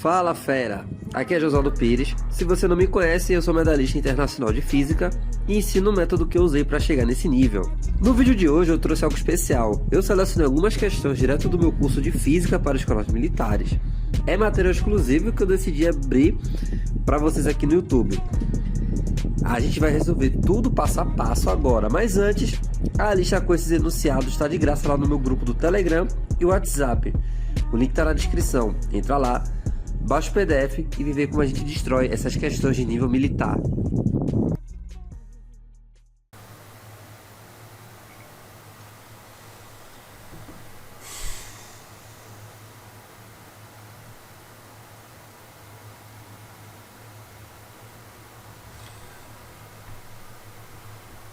Fala fera! Aqui é Josualdo Pires. Se você não me conhece, eu sou medalhista internacional de física e ensino o método que eu usei para chegar nesse nível. No vídeo de hoje eu trouxe algo especial. Eu selecionei algumas questões direto do meu curso de física para escolas militares. É material exclusivo que eu decidi abrir para vocês aqui no YouTube. A gente vai resolver tudo passo a passo agora, mas antes, a lista com esses enunciados está de graça lá no meu grupo do Telegram e WhatsApp. O link está na descrição. Entra lá, baixa o PDF e vem ver como a gente destrói essas questões de nível militar.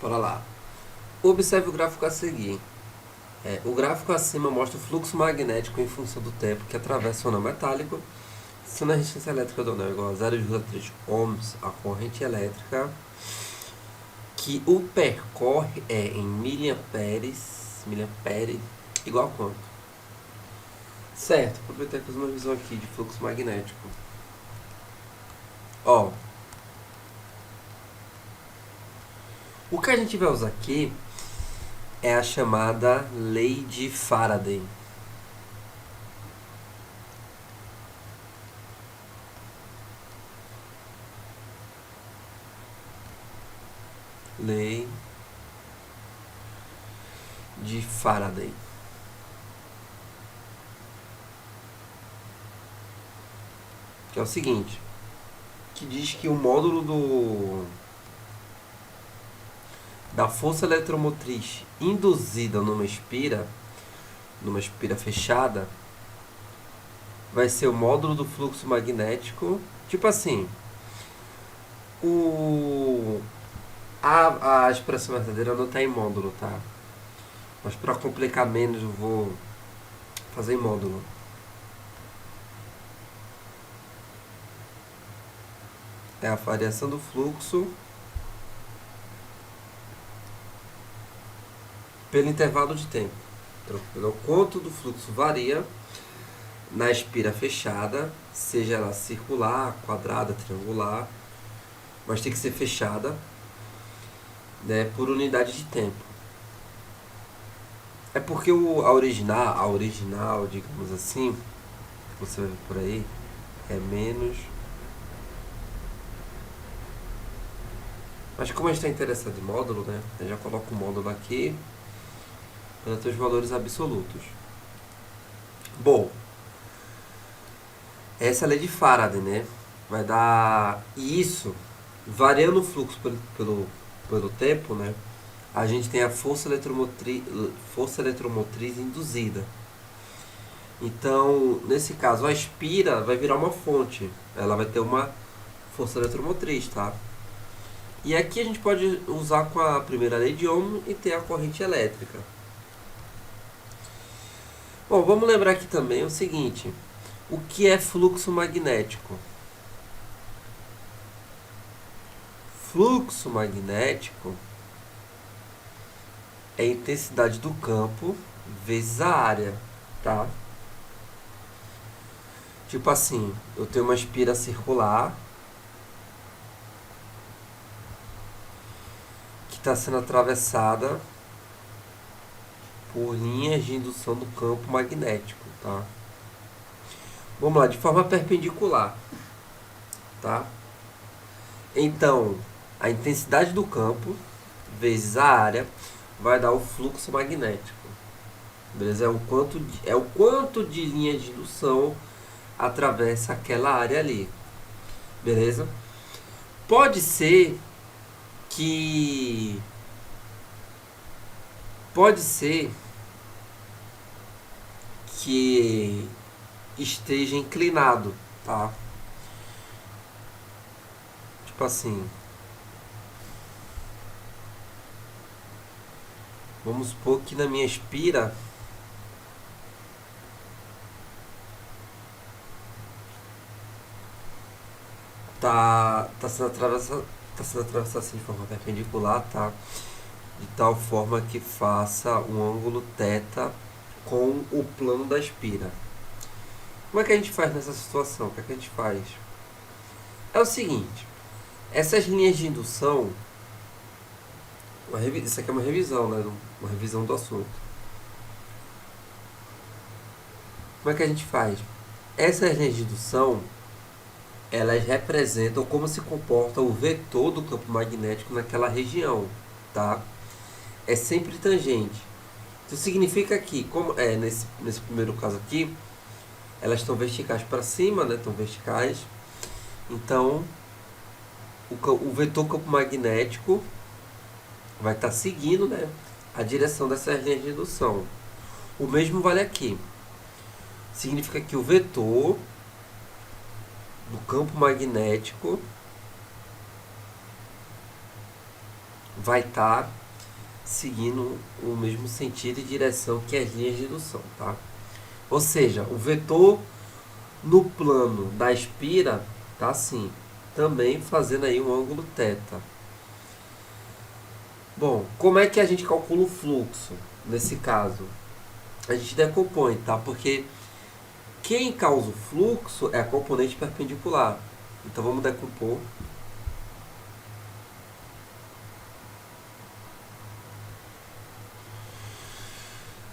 Bora lá. Observe o gráfico a seguir. O gráfico acima mostra o fluxo magnético em função do tempo que atravessa o anel metálico. Sendo a resistência elétrica do anel igual a 0,3 ohms, a corrente elétrica que o percorre é em miliamperes igual a quanto? Certo, aproveitar e fazer uma visão aqui de fluxo magnético. O que a gente vai usar aqui é a chamada lei de Faraday. Lei de Faraday. Que é o seguinte, que diz que o módulo da força eletromotriz induzida numa espira fechada, vai ser o módulo do fluxo magnético. Tipo assim, a expressão verdadeira não está em módulo, tá? Mas para complicar menos eu vou fazer em módulo. É a variação do fluxo pelo intervalo de tempo. Então, o quanto do fluxo varia na espira fechada, seja ela circular, quadrada, triangular, mas tem que ser fechada, né, por unidade de tempo. É porque a original, digamos assim, que você vai ver por aí, é menos. Mas como a gente está interessado em módulo, né, eu já coloco o módulo aqui para ter os valores absolutos. Bom, essa é a lei de Faraday, né? Vai dar isso, variando o fluxo pelo tempo, né? A gente tem a força eletromotriz induzida. Então, nesse caso, a espira vai virar uma fonte. Ela vai ter uma força eletromotriz, tá? E aqui a gente pode usar com a primeira lei de Ohm e ter a corrente elétrica. Bom, vamos lembrar aqui também o seguinte. O que é fluxo magnético? Fluxo magnético é a intensidade do campo vezes a área, tá? Tipo assim, eu tenho uma espira circular que está sendo atravessada por linhas de indução do campo magnético, tá? Vamos lá, de forma perpendicular, tá? Então, a intensidade do campo vezes a área vai dar o fluxo magnético. Beleza? É o quanto de linha de indução atravessa aquela área ali. Beleza? Pode ser que esteja inclinado, tá? Tipo assim, vamos supor que na minha espira tá sendo atravessado assim de forma perpendicular, tá? De tal forma que faça um ângulo θ com o plano da espira. Como é que a gente faz nessa situação? O que é que a gente faz? É o seguinte, essas linhas de indução, isso aqui é uma revisão, né? Uma revisão do assunto. Como é que a gente faz? Essas linhas de indução, elas representam como se comporta o vetor do campo magnético naquela região, tá? É sempre tangente. Isso significa que, como nesse primeiro caso aqui, elas estão verticais para cima, né? Estão verticais. Então, o vetor campo magnético vai estar seguindo, né, a direção dessas linhas de indução. O mesmo vale aqui. Significa que o vetor do campo magnético vai estar seguindo o mesmo sentido e direção que as linhas de indução, tá? Ou seja, o vetor no plano da espira tá assim, também fazendo aí um ângulo θ. Bom, como é que a gente calcula o fluxo nesse caso? A gente decompõe, tá? Porque quem causa o fluxo é a componente perpendicular. Então vamos decompor.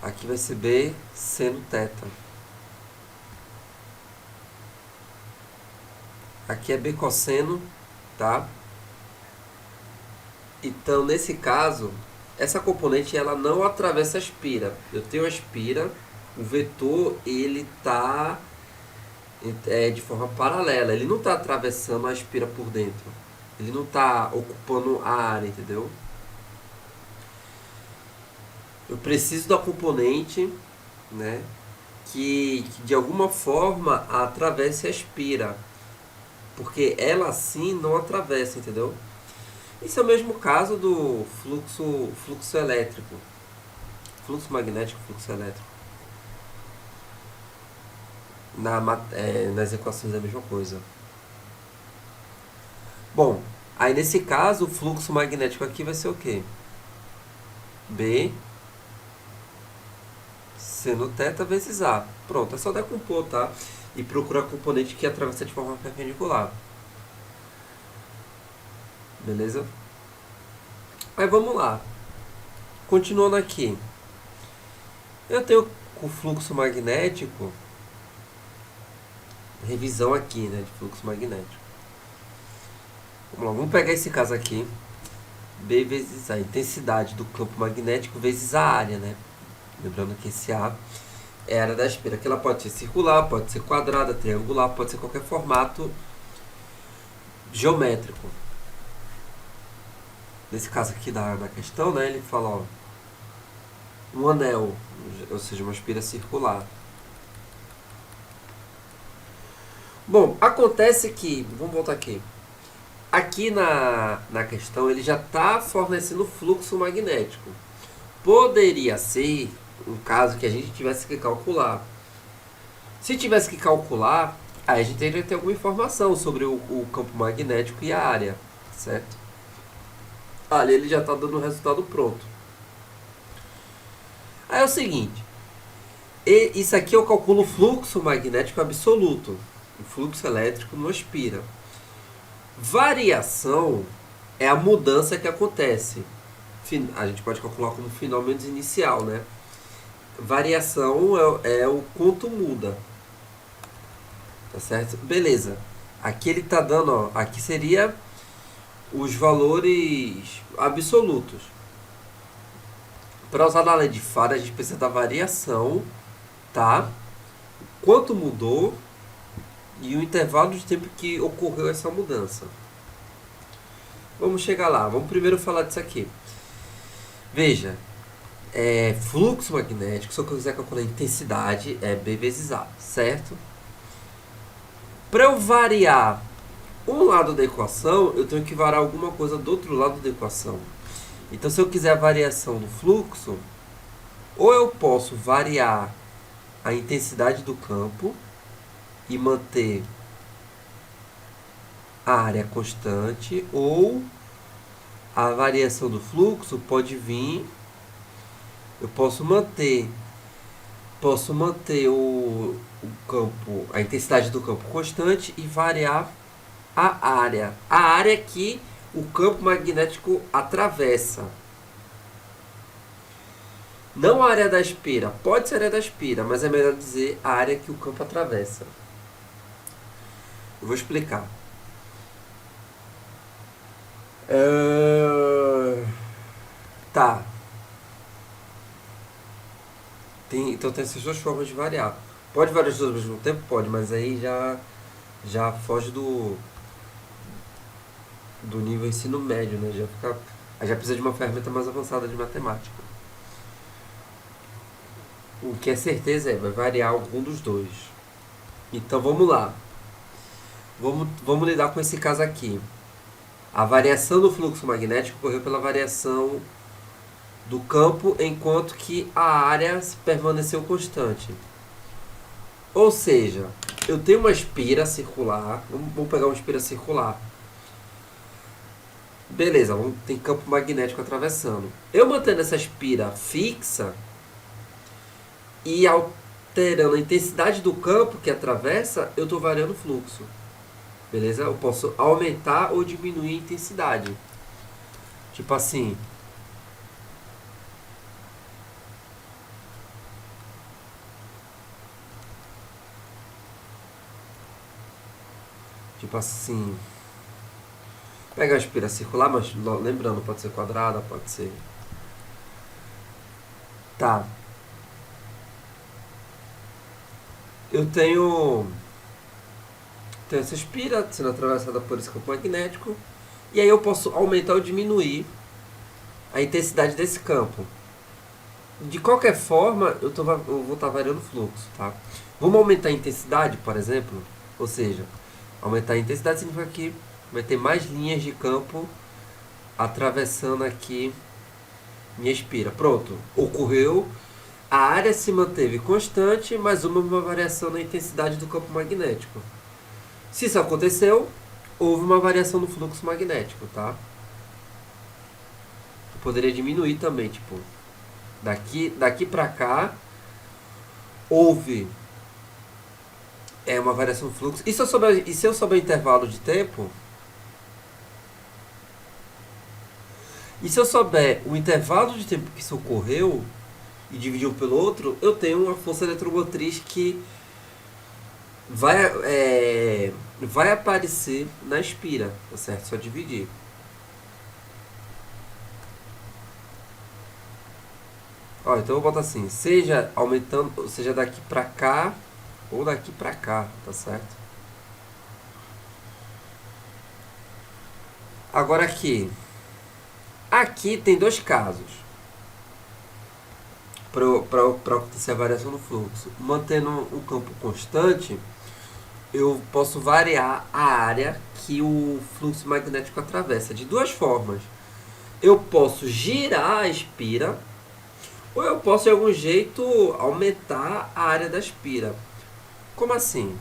Aqui vai ser B seno θ. Aqui é B cosseno, tá? Então, nesse caso, essa componente ela não atravessa a espira. Eu tenho a espira, o vetor ele tá de forma paralela. Ele não está atravessando a espira por dentro. Ele não está ocupando a área, entendeu? Eu preciso da componente, né, que de alguma forma atravesse a espira. Porque ela assim não atravessa, entendeu? Esse é o mesmo caso do fluxo elétrico. Fluxo magnético, fluxo elétrico. Nas equações é a mesma coisa. Bom, aí nesse caso o fluxo magnético aqui vai ser o quê? B seno θ vezes A. Pronto, é só decompor, tá? E procurar a componente que atravessa de forma perpendicular. Beleza? Aí vamos lá. Continuando aqui. Eu tenho o fluxo magnético. Revisão aqui, né? De fluxo magnético. Vamos lá, vamos pegar esse caso aqui. B vezes a intensidade do campo magnético vezes a área, né? Lembrando que esse A é a área da espira, que ela pode ser circular, pode ser quadrada, triangular, pode ser qualquer formato geométrico. Nesse caso aqui da questão, né, ele fala, ó, um anel, ou seja, uma espira circular. Bom, acontece que, vamos voltar aqui. Aqui na questão ele já está fornecendo fluxo magnético. Poderia ser um caso que a gente tivesse que calcular. Se tivesse que calcular, aí a gente teria que ter alguma informação sobre o campo magnético e a área, certo? Ali ele já está dando o resultado pronto. Aí é o seguinte, isso aqui eu calculo o fluxo magnético absoluto. O fluxo elétrico não expira. Variação é a mudança que acontece. A gente pode calcular como final menos inicial, né? Variação é o quanto muda. Tá certo? Beleza. Aqui ele tá dando, ó, aqui seria os valores absolutos. Para usar na lei de Faraday, a gente precisa da variação, tá? Quanto mudou e o intervalo de tempo que ocorreu essa mudança. Vamos chegar lá. Vamos primeiro falar disso aqui. Veja, fluxo magnético, se eu quiser calcular a intensidade, é B vezes A, certo? Para eu variar um lado da equação, eu tenho que variar alguma coisa do outro lado da equação. Então, se eu quiser a variação do fluxo, ou eu posso variar a intensidade do campo e manter a área constante, ou a variação do fluxo pode vir, eu posso manter Posso manter o campo, a intensidade do campo constante e variar a área. A área que o campo magnético atravessa. Não a área da espira. Pode ser a área da espira, mas é melhor dizer a área que o campo atravessa. Eu vou explicar. Tá. Então tem essas duas formas de variar. Pode variar as duas ao mesmo tempo? Pode, mas aí já foge do nível ensino médio, né? Já precisa de uma ferramenta mais avançada de matemática. O que é certeza vai variar algum dos dois. Então vamos lá. Vamos lidar com esse caso aqui. A variação do fluxo magnético ocorreu pela variação do campo, enquanto que a área permaneceu constante. Ou seja, eu tenho uma espira circular. Vamos pegar uma espira circular. Beleza, tem campo magnético atravessando. Eu mantendo essa espira fixa e alterando a intensidade do campo que atravessa, eu estou variando o fluxo. Beleza? Eu posso aumentar ou diminuir a intensidade. Tipo assim. Pega a espira circular, mas lembrando, pode ser quadrada, pode ser. Tá. Eu tenho essa espira sendo atravessada por esse campo magnético. E aí eu posso aumentar ou diminuir a intensidade desse campo. De qualquer forma, eu vou estar variando o fluxo, tá? Vamos aumentar a intensidade, por exemplo? Ou seja, aumentar a intensidade significa que vai ter mais linhas de campo atravessando aqui minha espira. Pronto, ocorreu. A área se manteve constante, mas uma variação na intensidade do campo magnético. Se isso aconteceu, houve uma variação no fluxo magnético, tá? Eu poderia diminuir também, tipo, daqui pra cá, houve uma variação no fluxo. E se eu souber o intervalo de tempo? E se eu souber o intervalo de tempo que isso ocorreu e dividir um pelo outro, eu tenho uma força eletromotriz que vai aparecer na espira, tá certo? Só dividir. Ó, então eu vou botar assim, seja aumentando, seja daqui pra cá ou daqui pra cá, tá certo? Agora aqui tem dois casos para acontecer a variação no fluxo. Mantendo o campo constante, eu posso variar a área que o fluxo magnético atravessa de duas formas. Eu posso girar a espira, ou eu posso de algum jeito aumentar a área da espira. Como assim?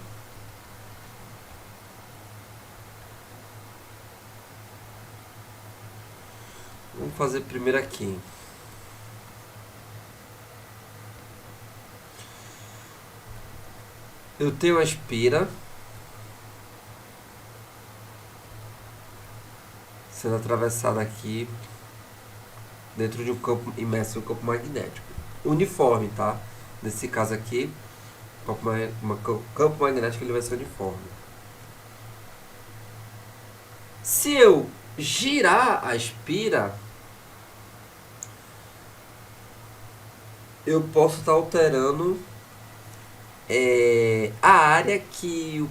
Vamos fazer primeiro aqui. Eu tenho a espira sendo atravessada aqui dentro de um campo imerso em um campo magnético. Uniforme, tá? Nesse caso aqui, o campo magnético ele vai ser uniforme. Se eu girar a espira, eu posso estar alterando a área que o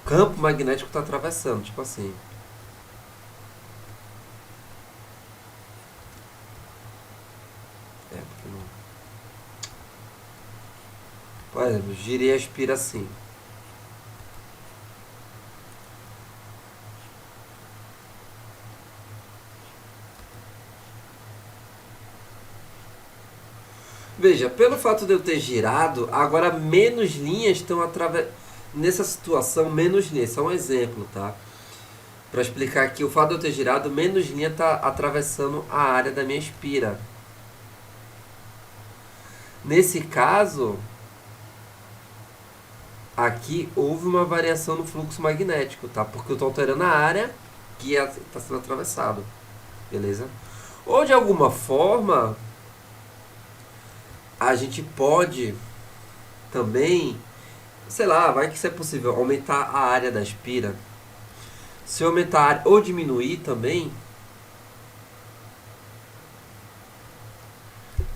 campo magnético está atravessando, tipo assim. Porque não... Por exemplo, girei a espira assim. Veja, pelo fato de eu ter girado, agora menos linhas estão atravessando. Nessa situação, menos linhas. Só um exemplo, tá? Para explicar que o fato de eu ter girado, menos linha está atravessando a área da minha espira. Nesse caso, aqui houve uma variação no fluxo magnético, tá? Porque eu estou alterando a área que está sendo atravessado, beleza? Ou de alguma forma, a gente pode também, sei lá, vai que isso é possível, aumentar a área da espira. Se eu aumentar a área ou diminuir também,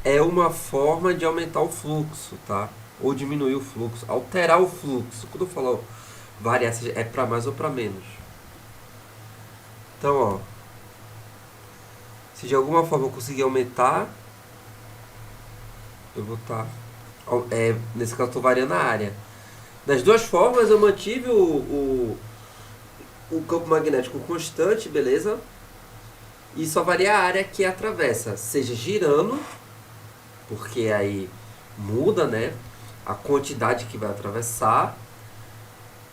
é uma forma de aumentar o fluxo, tá? Ou diminuir o fluxo, alterar o fluxo. Quando eu falo variar, é para mais ou para menos. Então, ó, se de alguma forma eu conseguir aumentar, eu vou estar, nesse caso, estou variando a área. Das duas formas, eu mantive o campo magnético constante, beleza? E só varia a área que atravessa, seja girando, porque aí muda, né, a quantidade que vai atravessar,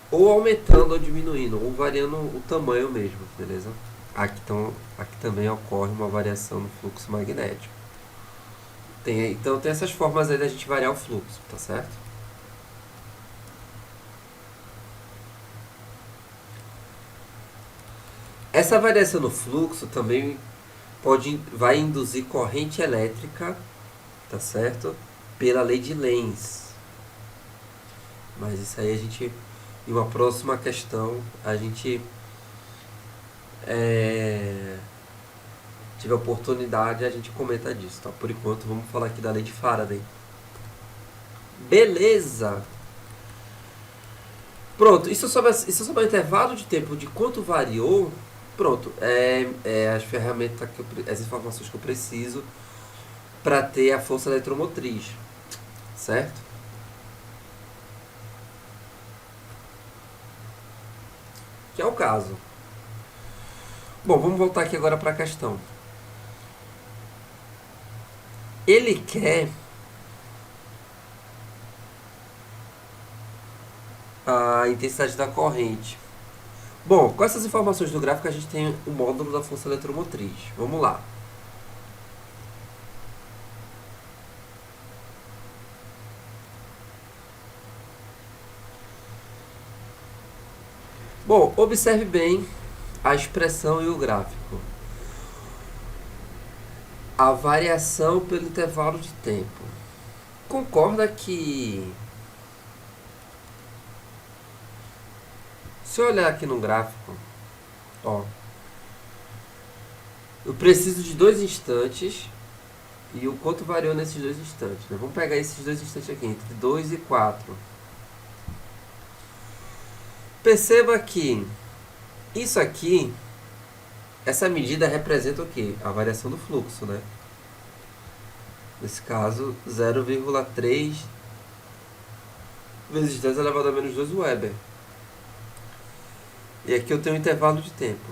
ou aumentando ou diminuindo, ou variando o tamanho mesmo, beleza? Aqui também ocorre uma variação no fluxo magnético. Então tem essas formas aí da gente variar o fluxo, tá certo? Essa variação no fluxo também vai induzir corrente elétrica, tá certo? Pela lei de Lenz. Mas isso aí a gente, em uma próxima questão, a gente tiver oportunidade, a gente comenta disso, tá? Por enquanto, vamos falar aqui da lei de Faraday. Beleza! Pronto, isso sobre o intervalo de tempo de quanto variou. Pronto, as ferramentas, as informações que eu preciso para ter a força eletromotriz, certo? Que é o caso. Bom, vamos voltar aqui agora para a questão. Ele quer a intensidade da corrente. Bom, com essas informações do gráfico a gente tem o módulo da força eletromotriz. Vamos lá. Bom, observe bem a expressão e o gráfico. A variação pelo intervalo de tempo. Concorda que, se eu olhar aqui no gráfico, ó, eu preciso de 2 instantes e o quanto variou nesses 2 instantes, né? Vamos pegar esses 2 instantes aqui, entre 2 e 4. Perceba que isso aqui, essa medida representa o quê? A variação do fluxo, né? Nesse caso, 0,3 vezes 10 elevado a menos 2 Weber. E aqui eu tenho um intervalo de tempo.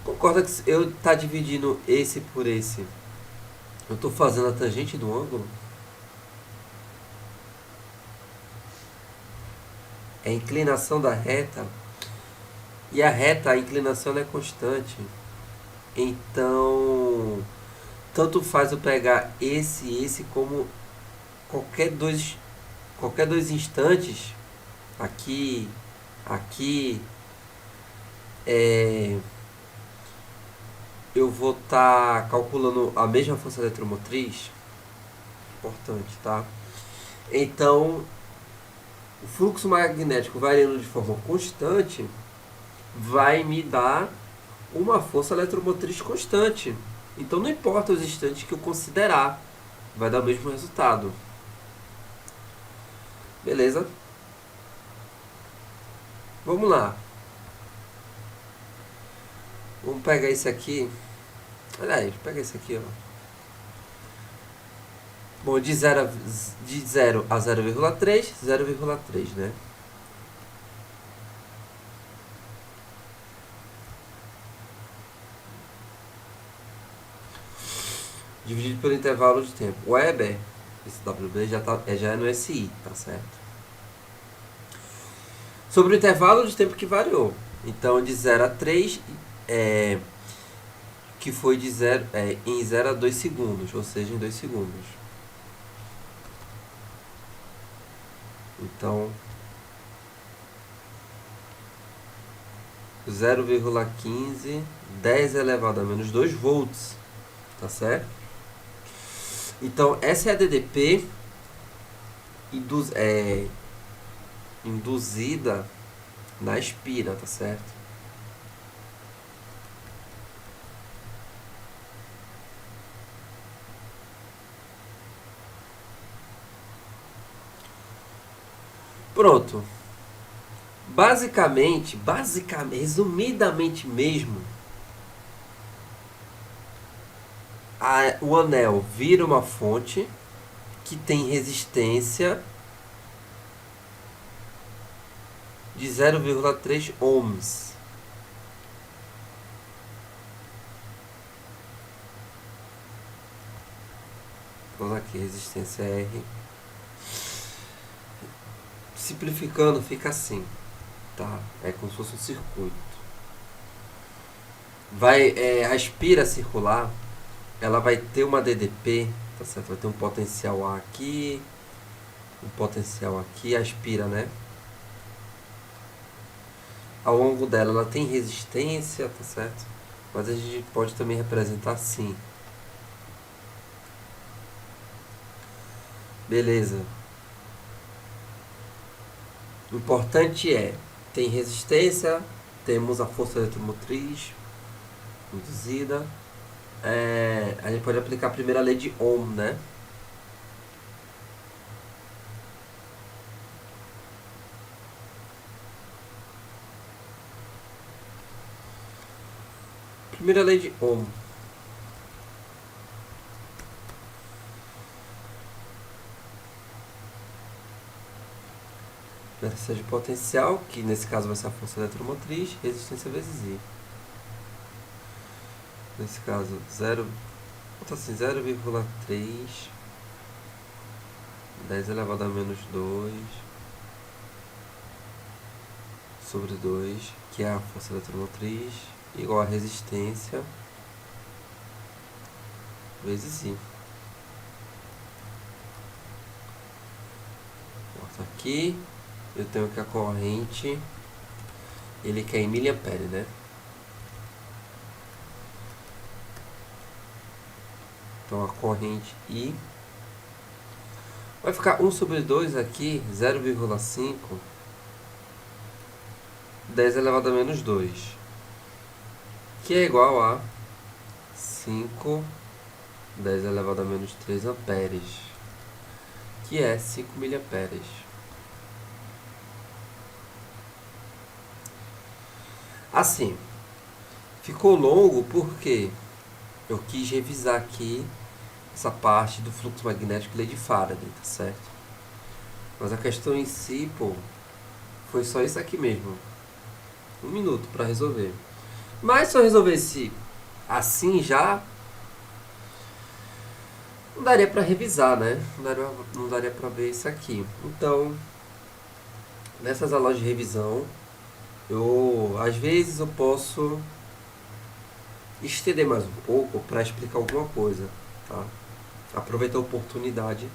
Concorda que eu estou dividindo esse por esse? Eu estou fazendo a tangente do ângulo? É a inclinação da reta. E a reta, a inclinação é constante. Então, tanto faz eu pegar esse e esse como qualquer dois instantes. Aqui, eu vou estar calculando a mesma força eletromotriz. Importante, tá? Então, o fluxo magnético variando de forma constante vai me dar uma força eletromotriz constante. Então não importa os instantes que eu considerar, vai dar o mesmo resultado. Beleza? Vamos lá. Vamos pegar esse aqui. Aliás, pega esse aqui, ó. Bom, de 0 a 0,3, 0,3, né? Dividido pelo intervalo de tempo. O Weber, esse WB já é no SI, tá certo? Sobre o intervalo de tempo que variou. Então, de 0 a 3, que foi de em 0 a 2 segundos, ou seja, em 2 segundos. Então, 0,15, 10 elevado a menos 2 volts, tá certo? Então, essa é a DDP induzida na espira, tá certo? Pronto. Basicamente, resumidamente mesmo, o anel vira uma fonte que tem resistência de 0,3 ohms. Vamos aqui, resistência R. Simplificando, fica assim, tá? É como se fosse um circuito. A espira circular, ela vai ter uma DDP, tá certo? Vai ter um potencial A aqui, um potencial aqui, a espira, né? Ao longo dela, ela tem resistência, tá certo? Mas a gente pode também representar assim. Beleza. O importante tem resistência, temos a força eletromotriz induzida. A gente pode aplicar a primeira lei de Ohm, né? Primeira lei de Ohm. Diferença de potencial, que nesse caso vai ser a força eletromotriz, resistência vezes I. Nesse caso, 0,3, 10 elevado a menos 2 sobre 2, que é a força eletromotriz, igual a resistência vezes I. Bota aqui. Eu tenho que a corrente, ele quer em miliampere, né? Então a corrente I vai ficar 1 sobre 2 aqui, 0,5, 10 elevado a menos 2, que é igual a 5, 10 elevado a menos 3 amperes, que é 5 miliamperes. Assim, ficou longo porque eu quis revisar aqui essa parte do fluxo magnético lei de Faraday, tá certo? Mas a questão em si, foi só isso aqui mesmo. 1 minuto para resolver. Mas se eu resolvesse assim já, não daria para revisar, né? Não daria para ver isso aqui. Então, nessas aulas de revisão, às vezes eu posso estender mais um pouco para explicar alguma coisa, tá? Aproveitar a oportunidade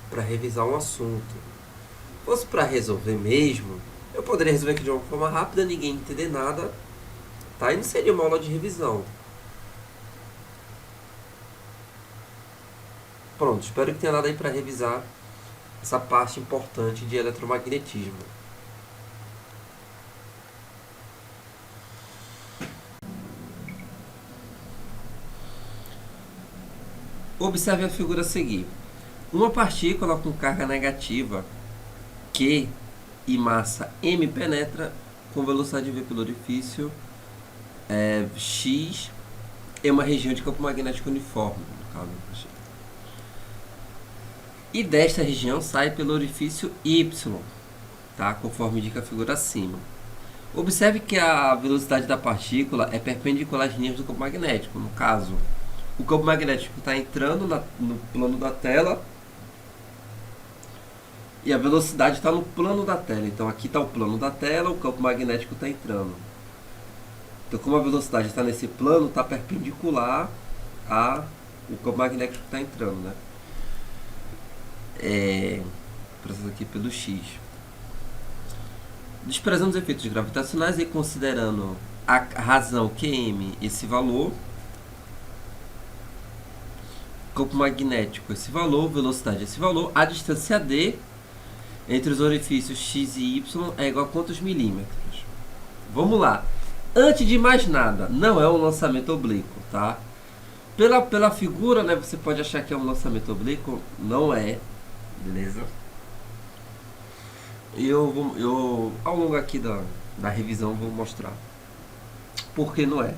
para revisar um assunto. Se fosse para resolver mesmo, eu poderia resolver aqui de uma forma rápida, ninguém entender nada, tá? E não seria uma aula de revisão. Pronto, espero que tenha dado aí para revisar essa parte importante de eletromagnetismo. Observe a figura a seguir. Uma partícula com carga negativa Q e massa m penetra com velocidade v pelo orifício x em uma região de campo magnético uniforme, no caso. E desta região sai pelo orifício y, tá? Conforme indica a figura acima. Observe que a velocidade da partícula é perpendicular às linhas do campo magnético. No caso, o campo magnético está entrando no plano da tela e a velocidade está no plano da tela. Então aqui está o plano da tela, o campo magnético está entrando. Então, como a velocidade está nesse plano, está perpendicular ao campo magnético que está entrando, né? Expressado aqui pelo x. Desprezando os efeitos gravitacionais e considerando a razão QM esse valor, campo magnético esse valor, velocidade esse valor, a distância d entre os orifícios x e y é igual a quantos milímetros? Vamos lá. Antes de mais nada, não é um lançamento oblíquo, tá? Pela figura, né, você pode achar que é um lançamento oblíquo, não é, beleza? Eu ao longo aqui da revisão vou mostrar por que não é.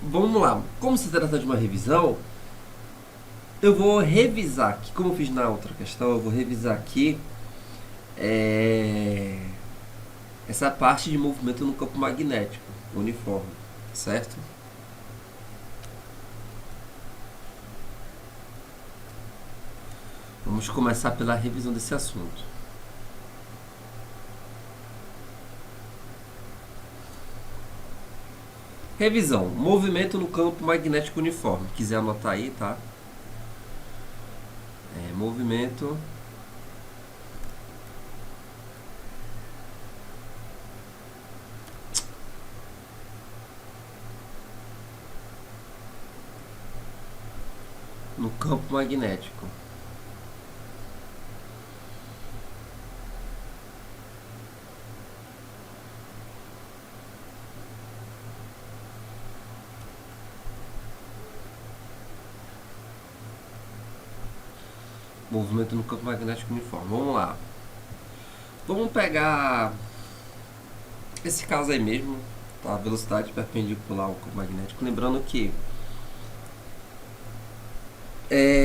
Vamos lá. Como se trata de uma revisão, eu vou revisar aqui, como eu fiz na outra questão, eu vou revisar aqui essa parte de movimento no campo magnético uniforme, certo? Vamos começar pela revisão desse assunto. Revisão, movimento no campo magnético uniforme. Quiser anotar aí, tá? Movimento no campo magnético. Movimento no campo magnético uniforme. Vamos lá. Vamos pegar esse caso aí mesmo, tá? Velocidade perpendicular ao campo magnético. Lembrando que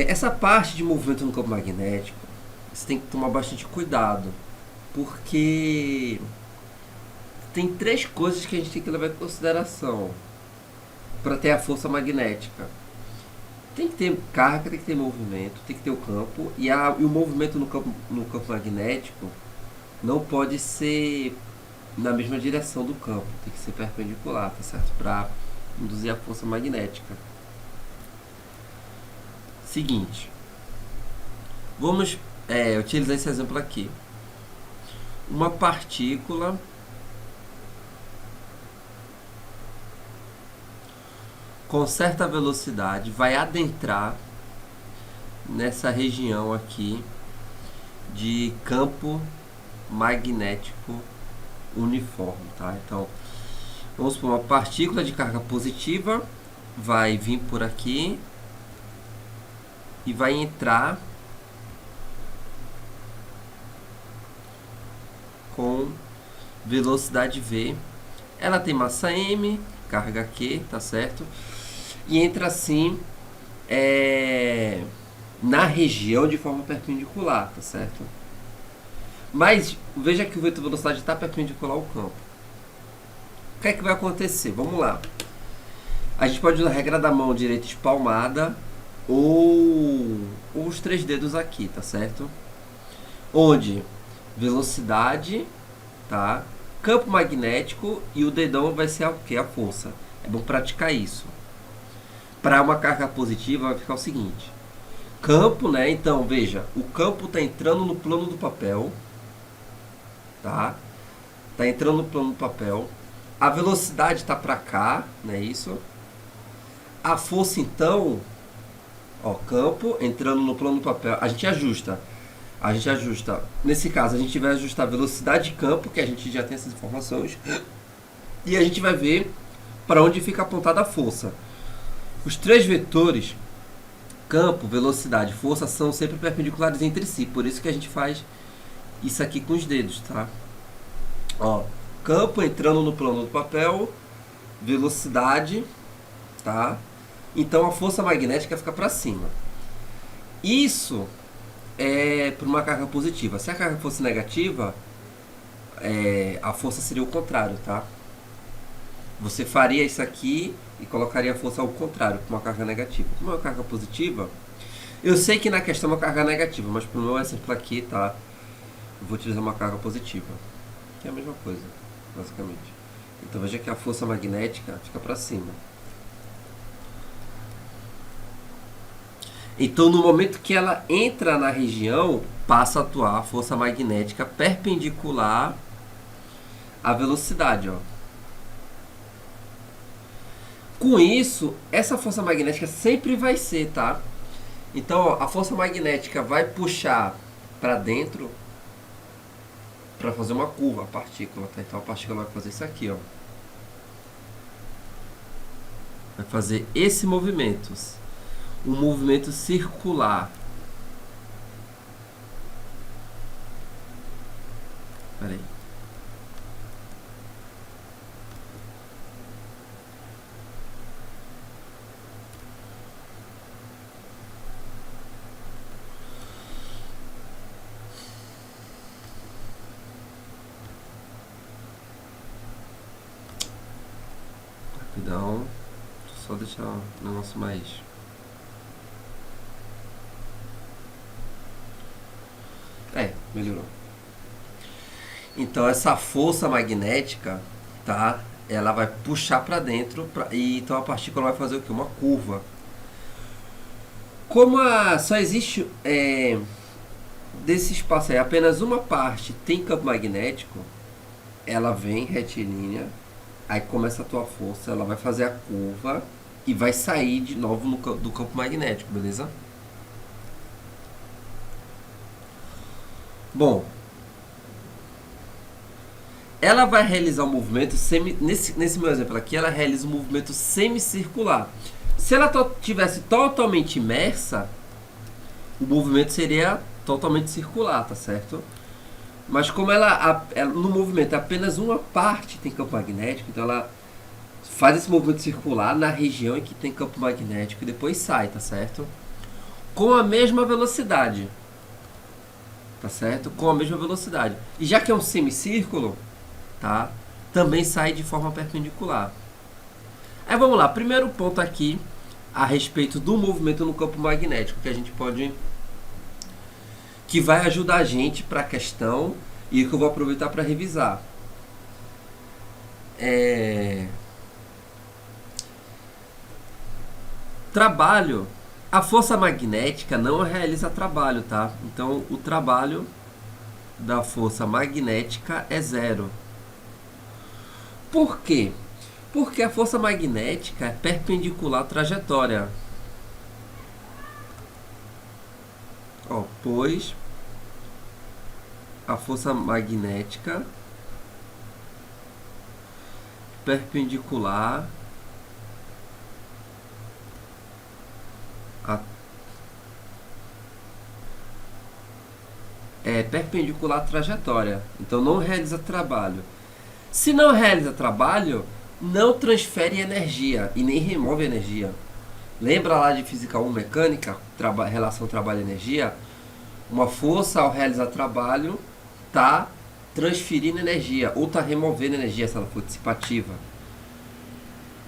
essa parte de movimento no campo magnético, você tem que tomar bastante cuidado, porque tem três coisas que a gente tem que levar em consideração para ter a força magnética. Tem que ter carga, tem que ter movimento, tem que ter o campo, e o movimento no campo magnético não pode ser na mesma direção do campo, tem que ser perpendicular, tá certo? Para induzir a força magnética. Seguinte, vamos utilizar esse exemplo aqui. Uma partícula com certa velocidade vai adentrar nessa região aqui de campo magnético uniforme, tá? Então, vamos supor, uma partícula de carga positiva vai vir por aqui e vai entrar com velocidade v. Ela tem massa m, carga q, tá certo? E entra assim na região de forma perpendicular, tá certo? Mas veja que o vetor velocidade está perpendicular ao campo. O que é que vai acontecer? Vamos lá. A gente pode usar a regra da mão direita espalmada ou os três dedos aqui, tá certo? Onde velocidade, tá? Campo magnético e o dedão vai ser o que? A força. É bom praticar isso. Para uma carga positiva vai ficar o seguinte: campo, né? Então veja, o campo está entrando no plano do papel, tá? Tá entrando no plano do papel. A velocidade está para cá, não é isso? A força então, ó, campo entrando no plano do papel. A gente ajusta. Nesse caso, a gente vai ajustar a velocidade de campo, que a gente já tem essas informações, e a gente vai ver para onde fica apontada a força. Os três vetores, campo, velocidade e força, são sempre perpendiculares entre si. Por isso que a gente faz isso aqui com os dedos, tá? Ó, campo entrando no plano do papel, velocidade, tá? Então a força magnética fica para cima. Isso é para uma carga positiva. Se a carga fosse negativa, a força seria o contrário, tá? Você faria isso aqui e colocaria a força ao contrário, para uma carga negativa. Como é uma carga positiva, eu sei que na questão é uma carga negativa, mas para o meu exemplo aqui, tá? Eu vou utilizar uma carga positiva, que é a mesma coisa, basicamente. Então veja que a força magnética fica para cima. Então no momento que ela entra na região, passa a atuar a força magnética perpendicular à velocidade, ó. Com isso, essa força magnética sempre vai ser, tá? Então, ó, a força magnética vai puxar para dentro para fazer uma curva, a partícula, tá? Então a partícula vai fazer isso aqui, ó. Vai fazer esse movimento, um movimento circular. Peraí. Rapidão. Só deixar o negócio mais... melhorou. Então essa força magnética, tá? Ela vai puxar para dentro e então a partícula vai fazer o que? Uma curva. Como só existe desse espaço aí apenas uma parte tem campo magnético, ela vem retilínea, aí começa a atuar força, ela vai fazer a curva e vai sair de novo do campo magnético, beleza? Bom, ela vai realizar um movimento nesse meu exemplo aqui, ela realiza um movimento semicircular. Se ela tivesse totalmente imersa, o movimento seria totalmente circular, tá certo? Mas como ela no movimento apenas uma parte tem campo magnético, então ela faz esse movimento circular na região em que tem campo magnético e depois sai, tá certo? Com a mesma velocidade. Tá certo? Com a mesma velocidade. E já que é um semicírculo, tá? Também sai de forma perpendicular. Aí vamos lá, primeiro ponto aqui a respeito do movimento no campo magnético que a gente pode, que vai ajudar a gente para a questão e que eu vou aproveitar para revisar. Trabalho. A força magnética não realiza trabalho, tá? Então o trabalho da força magnética é zero. Por quê? Porque a força magnética é perpendicular à trajetória. Ó, pois a força magnética perpendicular perpendicular à trajetória. Então não realiza trabalho. Se não realiza trabalho, não transfere energia e nem remove energia. Lembra lá de Física 1 mecânica, relação trabalho-energia? Uma força ao realizar trabalho está transferindo energia ou está removendo energia se ela for dissipativa.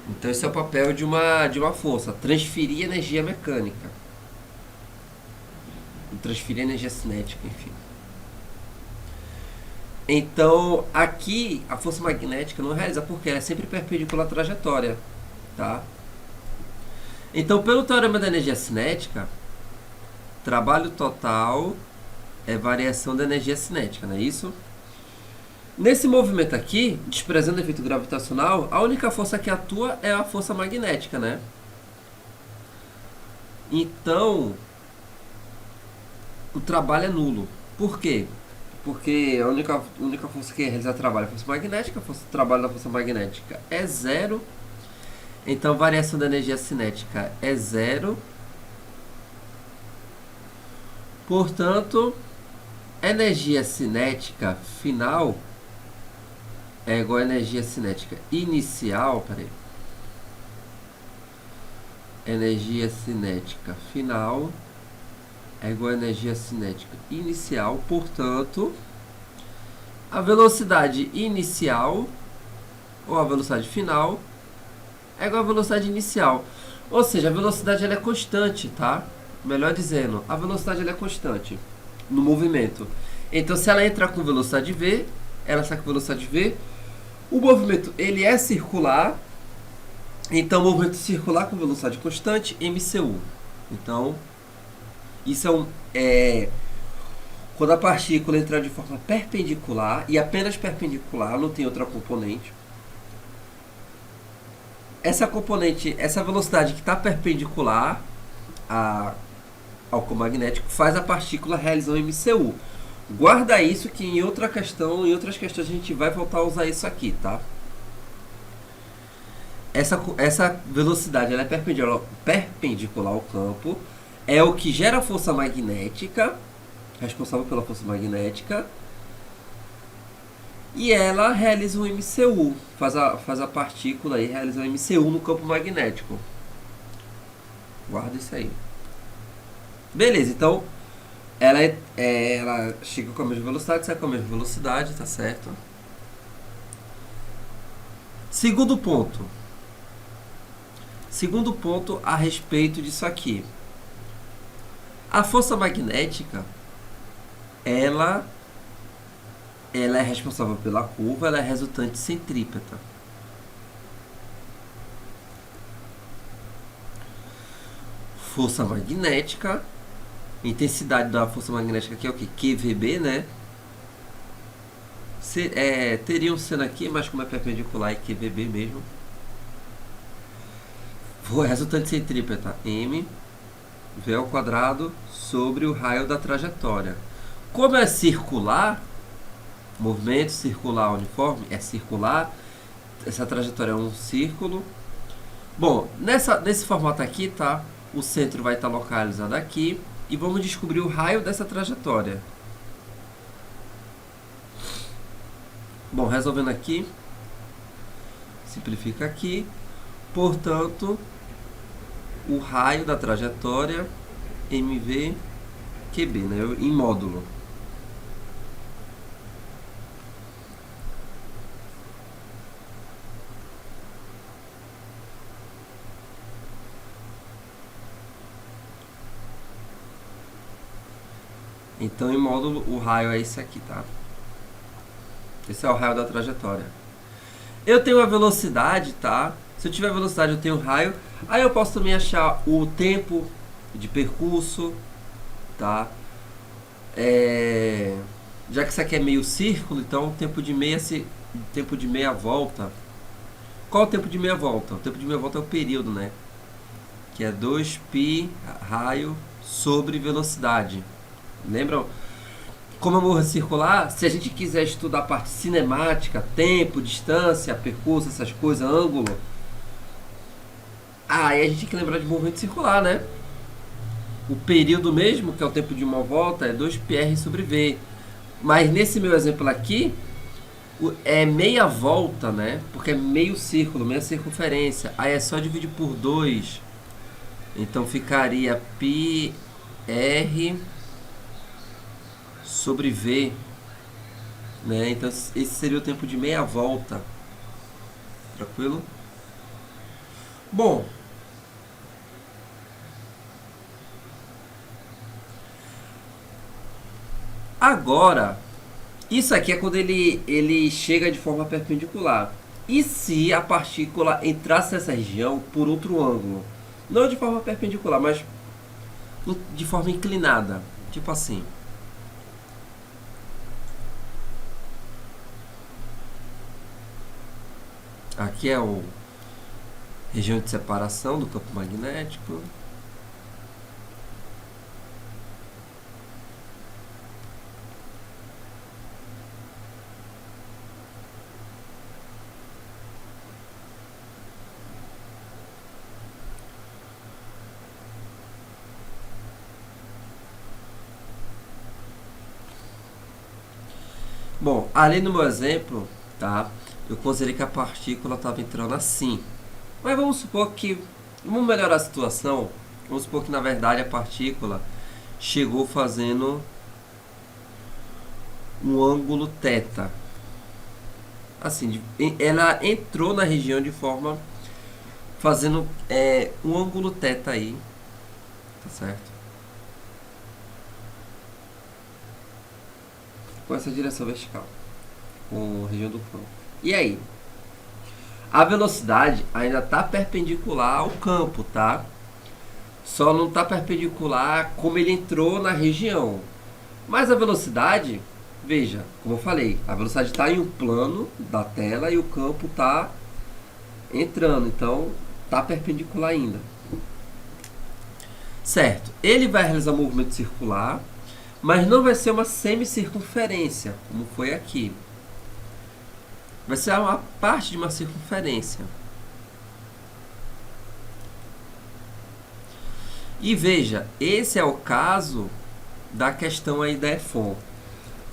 Então esse é o papel de uma força, transferir energia mecânica, transferir energia cinética, enfim. Então aqui a força magnética não realiza porque ela é sempre perpendicular à trajetória, tá? Então pelo teorema da energia cinética, trabalho total é variação da energia cinética, não é isso? Nesse movimento aqui, desprezando o efeito gravitacional, a única força que atua é a força magnética, né? Então, o trabalho é nulo. Por quê? Porque a única força que realiza trabalho é a força magnética, a força de trabalho da força magnética é zero. Então, variação da energia cinética é zero. Portanto, energia cinética final é igual a energia cinética inicial. Peraí. Energia cinética final é igual a energia cinética inicial. Portanto, a velocidade inicial ou a velocidade final é igual à velocidade inicial. Ou seja, a velocidade ela é constante, tá? Melhor dizendo, a velocidade ela é constante no movimento. Então, se ela entrar com velocidade v, ela sai com velocidade v. O movimento ele é circular, então movimento circular com velocidade constante, mcu. Então, isso quando a partícula entrar de forma perpendicular, e apenas perpendicular, não tem outra componente. Essa componente, essa velocidade que está perpendicular ao campo magnético, faz a partícula realizar um MCU. Guarda isso que em outras questões a gente vai voltar a usar isso aqui, tá? Essa velocidade ela é perpendicular ao campo, é o que gera a força magnética, responsável pela força magnética, e ela realiza um MCU, faz a partícula aí realizar um MCU no campo magnético. Guarda isso aí. Beleza, então ela chega com a mesma velocidade, sai com a mesma velocidade, tá certo? Segundo ponto a respeito disso aqui. A força magnética, ela é responsável pela curva, ela é resultante centrípeta. Força magnética, intensidade da força magnética aqui é o que? QVB, né? Teriam sendo aqui, mas como é perpendicular é QVB mesmo. Resultante centrípeta, M V ao quadrado sobre o raio da trajetória. Como é circular, movimento circular uniforme, é circular, essa trajetória é um círculo. Bom, nesse formato aqui, tá? O centro vai estar localizado aqui e vamos descobrir o raio dessa trajetória. Bom, resolvendo aqui, simplifica aqui, portanto, o raio da trajetória MVQB, né, em módulo. Então, em módulo, o raio é esse aqui, tá? Esse é o raio da trajetória. Eu tenho a velocidade, tá? Se eu tiver velocidade, eu tenho raio. Aí eu posso também achar o tempo de percurso, tá? Já que isso aqui é meio círculo, então o tempo de meia volta. Qual é o tempo de meia volta? O tempo de meia volta é o período, né? Que é 2π raio sobre velocidade. Lembram? Como a morra circular, se a gente quiser estudar a parte cinemática, tempo, distância, percurso, essas coisas, ângulo, aí a gente tem que lembrar de movimento circular, né? O período mesmo, que é o tempo de uma volta, é 2πr sobre v. Mas nesse meu exemplo aqui, é meia volta, né? Porque é meio círculo, meia circunferência. Aí é só dividir por 2. Então ficaria πr sobre v, né? Então esse seria o tempo de meia volta. Tranquilo? Bom, agora isso aqui é quando ele chega de forma perpendicular. E se a partícula entrasse nessa região por outro ângulo? Não de forma perpendicular, mas de forma inclinada. Tipo assim. Aqui é a região de separação do campo magnético. Bom, ali no meu exemplo, tá? Eu considerei que a partícula estava entrando assim. Mas vamos supor que, vamos melhorar a situação, vamos supor que na verdade a partícula chegou fazendo um ângulo θ. Assim, ela entrou na região de forma fazendo um ângulo θ aí, tá certo? Com essa direção vertical, com a região do campo. E aí? A velocidade ainda está perpendicular ao campo, tá? Só não está perpendicular como ele entrou na região. Mas a velocidade, veja, como eu falei, a velocidade está em um plano da tela e o campo está entrando, então está perpendicular ainda. Certo, ele vai realizar um movimento circular, mas não vai ser uma semicircunferência, como foi aqui. Vai ser uma parte de uma circunferência. E veja, esse é o caso da questão aí da EFON.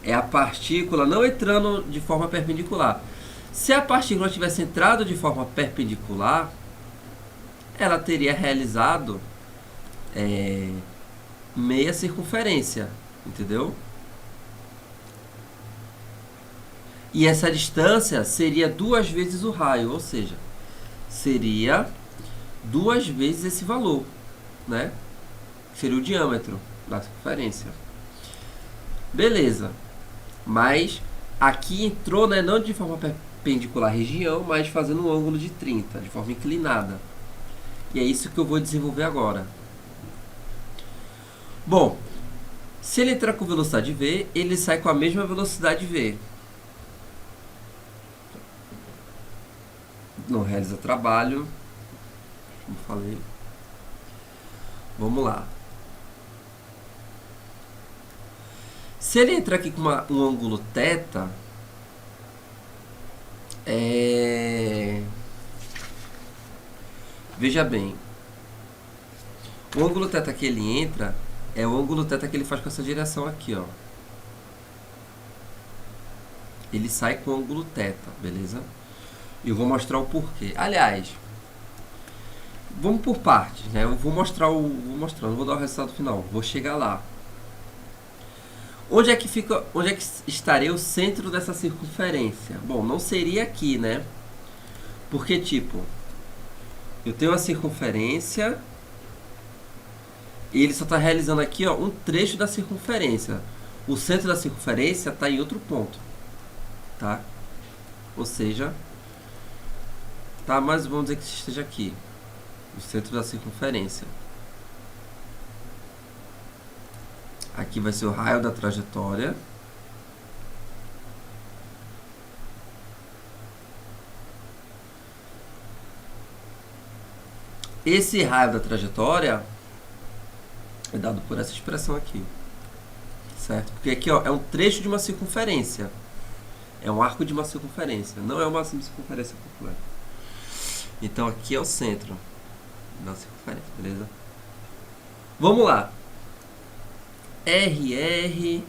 É a partícula não entrando de forma perpendicular. Se a partícula tivesse entrado de forma perpendicular, ela teria realizado meia circunferência, entendeu? E essa distância seria 2 vezes o raio, ou seja, seria 2 vezes esse valor, né? Seria o diâmetro da circunferência. Beleza. Mas aqui entrou, né, não de forma perpendicular à região, mas fazendo um ângulo de 30, de forma inclinada. E é isso que eu vou desenvolver agora. Bom, se ele entrar com velocidade v, ele sai com a mesma velocidade v. Não realiza trabalho, como falei. Vamos lá. Se ele entrar aqui com um ângulo θ, veja bem, o ângulo θ que ele entra é o ângulo θ que ele faz com essa direção aqui, ó. Ele sai com o ângulo θ, beleza? E eu vou mostrar o porquê. Aliás, vamos por partes, né? Eu vou mostrar não vou dar o resultado final, vou chegar lá. Onde é que estaria o centro dessa circunferência? Bom, não seria aqui, né? Porque, tipo, eu tenho uma circunferência e ele só está realizando aqui, ó, um trecho da circunferência. O centro da circunferência está em outro ponto, tá? Ou seja, tá, mas vamos dizer que esteja aqui, o centro da circunferência. Aqui vai ser o raio da trajetória. Esse raio da trajetória é dado por essa expressão aqui, certo? Porque aqui, ó, é um trecho de uma circunferência. É um arco de uma circunferência, não é uma circunferência completa. Então aqui é o centro da circunferência, beleza? Vamos lá. RR,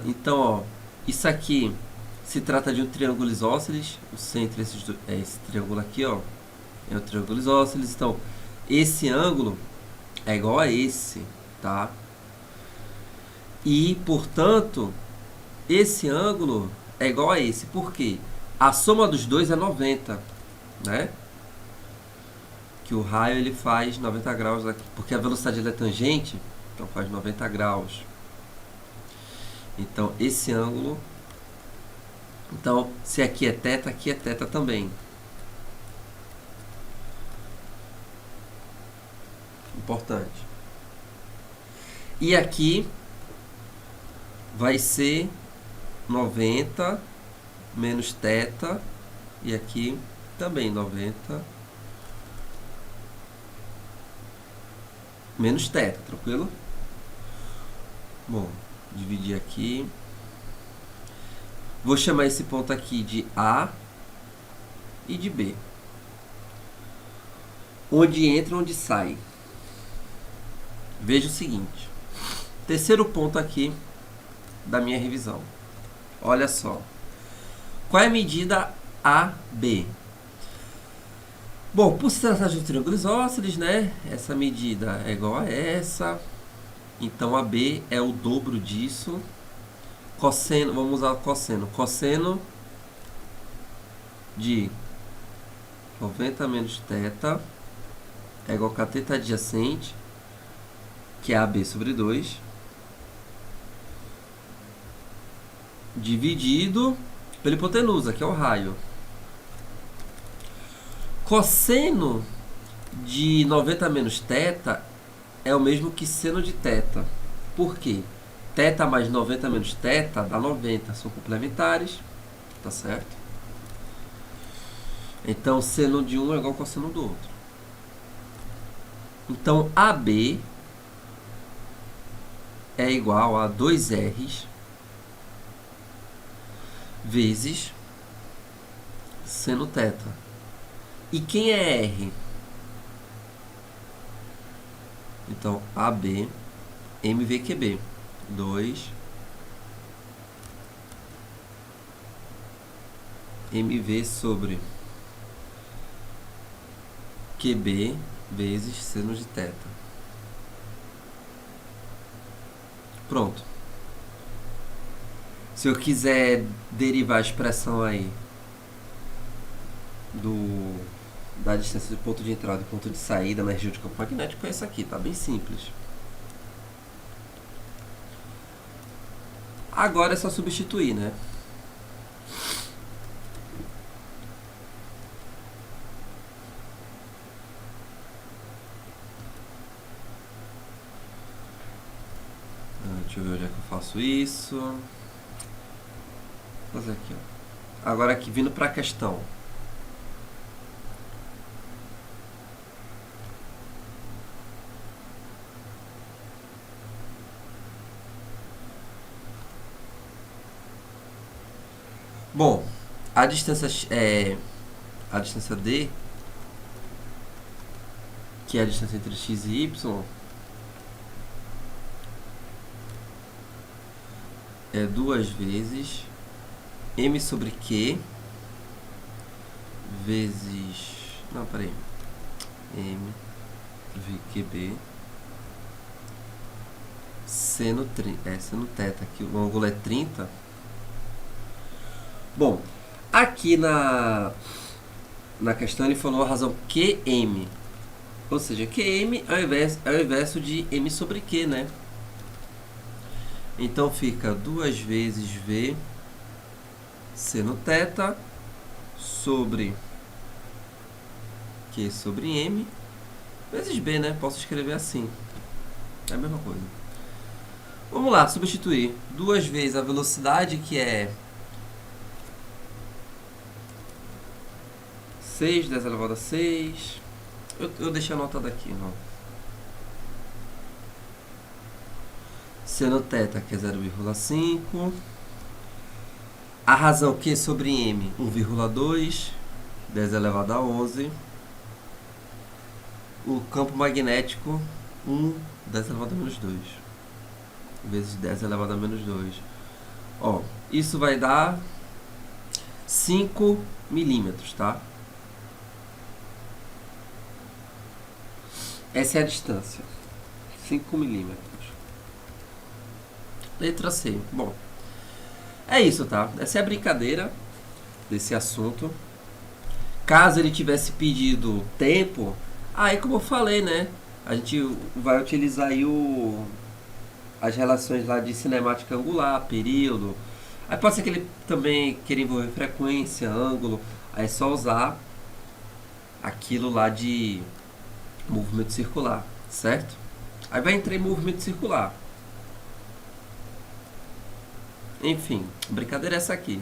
então, ó, isso aqui se trata de um triângulo isósceles. O centro é esse triângulo aqui, ó, é o triângulo isósceles. Então, esse ângulo é igual a esse, tá? E, portanto, esse ângulo é igual a esse. Por quê? A soma dos dois é 90, né? Que o raio ele faz 90 graus aqui, porque a velocidade é tangente. Então faz 90 graus. Então esse ângulo. Então se aqui é θ, aqui é θ também. Importante. E aqui vai ser 90 menos θ. E aqui também 90 menos θ, tranquilo? Bom, dividir aqui. Vou chamar esse ponto aqui de A e de B. Onde entra, onde sai. Veja o seguinte. Terceiro ponto aqui da minha revisão. Olha só. Qual é a medida AB? Bom, por se tratar de um triângulo isósceles, né? Essa medida é igual a essa. Então, AB é o dobro disso. Cosseno, vamos usar o cosseno. Cosseno de 90 menos θ é igual a cateto adjacente, que é AB sobre 2, dividido pela hipotenusa, que é o raio. Cosseno de 90 menos θ é o mesmo que seno de θ. Por quê? Θ mais 90 menos θ dá 90, são complementares, tá certo? Então, seno de um é igual ao cosseno do outro. Então, AB é igual a 2R vezes seno θ. E quem é R? Então, AB, MVQB. 2 MV sobre QB vezes seno de θ. Pronto. Se eu quiser derivar a expressão aí da distância do ponto de entrada e ponto de saída na região de campo magnético, é essa aqui, tá bem simples. Agora é só substituir, né? Deixa eu ver onde é que eu faço isso. Vou fazer aqui, ó. Agora aqui, vindo para a questão. Bom, a distância D, que é a distância entre x e y, é 2 vezes m sobre q vezes... Não, peraí. M VQB seno θ, que o ângulo é 30. Bom, aqui na questão ele falou a razão QM. Ou seja, QM é o inverso de M sobre Q, né? Então fica 2 vezes V seno θ sobre Q sobre M vezes B, né? Posso escrever assim. É a mesma coisa. Vamos lá, substituir. 2 vezes a velocidade, que é 6, 10 elevado a 6. Eu deixei anotado aqui, não. Seno θ, que é 0,5. A razão Q sobre M, 1,2. 10 elevado a 11. O campo magnético, 10 elevado a menos 2. Vezes 10 elevado a menos 2. Ó, isso vai dar 5 milímetros, tá? Essa é a distância. 5 milímetros. Letra C. Bom, é isso, tá? Essa é a brincadeira desse assunto. Caso ele tivesse pedido tempo, aí como eu falei, né? A gente vai utilizar aí as relações lá de cinemática angular, período. Aí pode ser que ele também queira envolver frequência, ângulo. Aí é só usar aquilo lá de movimento circular, certo? Aí vai entrar em movimento circular. Enfim, a brincadeira é essa aqui.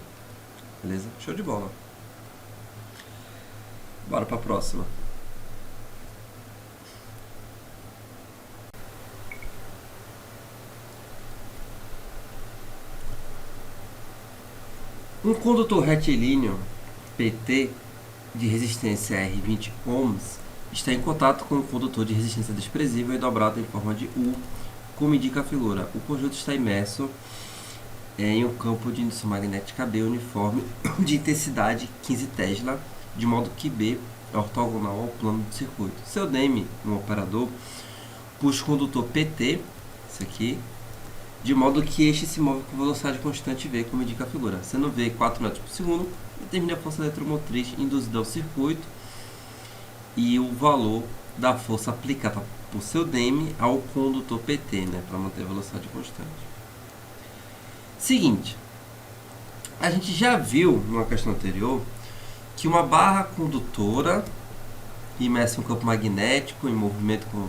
Beleza? Show de bola. Bora pra próxima. Um condutor retilíneo PT de resistência R20 ohms está em contato com um condutor de resistência desprezível e dobrado em forma de U, como indica a figura. O conjunto está imerso em um campo de indução magnética B uniforme de intensidade 15 Tesla, de modo que B é ortogonal ao plano do circuito. Seu Dm, um operador, puxa o condutor PT, isso aqui, de modo que este se move com velocidade constante V, como indica a figura. Sendo V 4 metros por segundo, determine a força eletromotriz induzida ao circuito e o valor da força aplicada por seu Dm ao condutor PT, né, para manter a velocidade constante. Seguinte, a gente já viu numa questão anterior que uma barra condutora imerso em um campo magnético em movimento com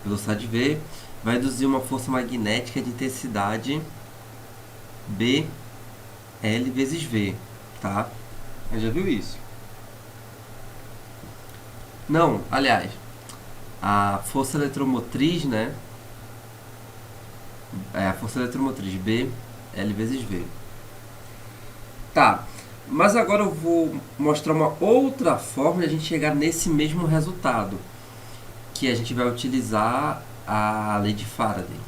velocidade v, vai induzir uma força magnética de intensidade B L vezes V, tá? Já viu isso? Não, aliás, a força eletromotriz, né? É a força eletromotriz B L vezes V. Tá, mas agora eu vou mostrar uma outra forma de a gente chegar nesse mesmo resultado, que a gente vai utilizar a lei de Faraday.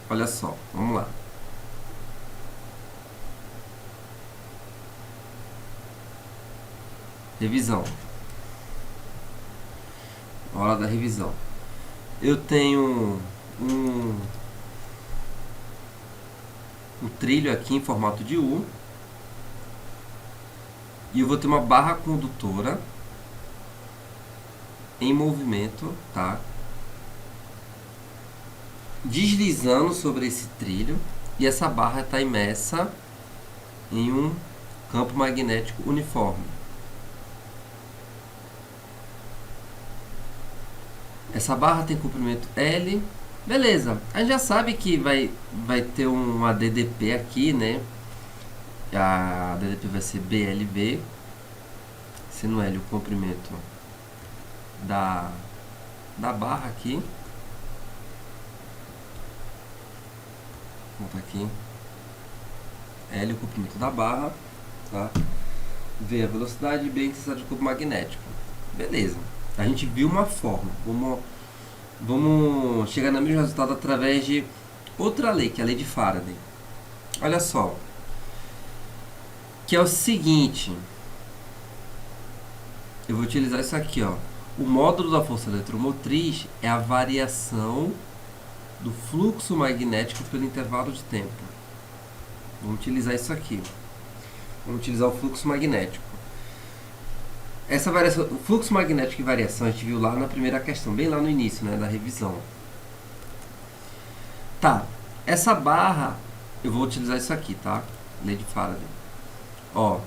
Olha só, vamos lá. Revisão. Hora da revisão. Eu tenho um trilho aqui em formato de U. E eu vou ter uma barra condutora em movimento, tá? Deslizando sobre esse trilho. E essa barra está imersa em um campo magnético uniforme. Essa barra tem comprimento L. Beleza, a gente já sabe que vai ter uma DDP aqui, né? A DDP vai ser BLV, sendo L o comprimento da barra aqui. Vou botar aqui L o comprimento da barra, tá? V a velocidade, B a intensidade do campo magnético. Beleza, a gente viu uma forma. Vamos chegar no mesmo resultado através de outra lei, que é a lei de Faraday. Olha só, que é o seguinte, eu vou utilizar isso aqui, ó. O módulo da força eletromotriz é a variação do fluxo magnético pelo intervalo de tempo. Vamos utilizar isso aqui. Vamos utilizar o fluxo magnético. Essa variação, o fluxo magnético e variação a gente viu lá na primeira questão, bem lá no início, né, da revisão. Tá, essa barra, eu vou utilizar isso aqui, tá? Lei de Faraday. Ó,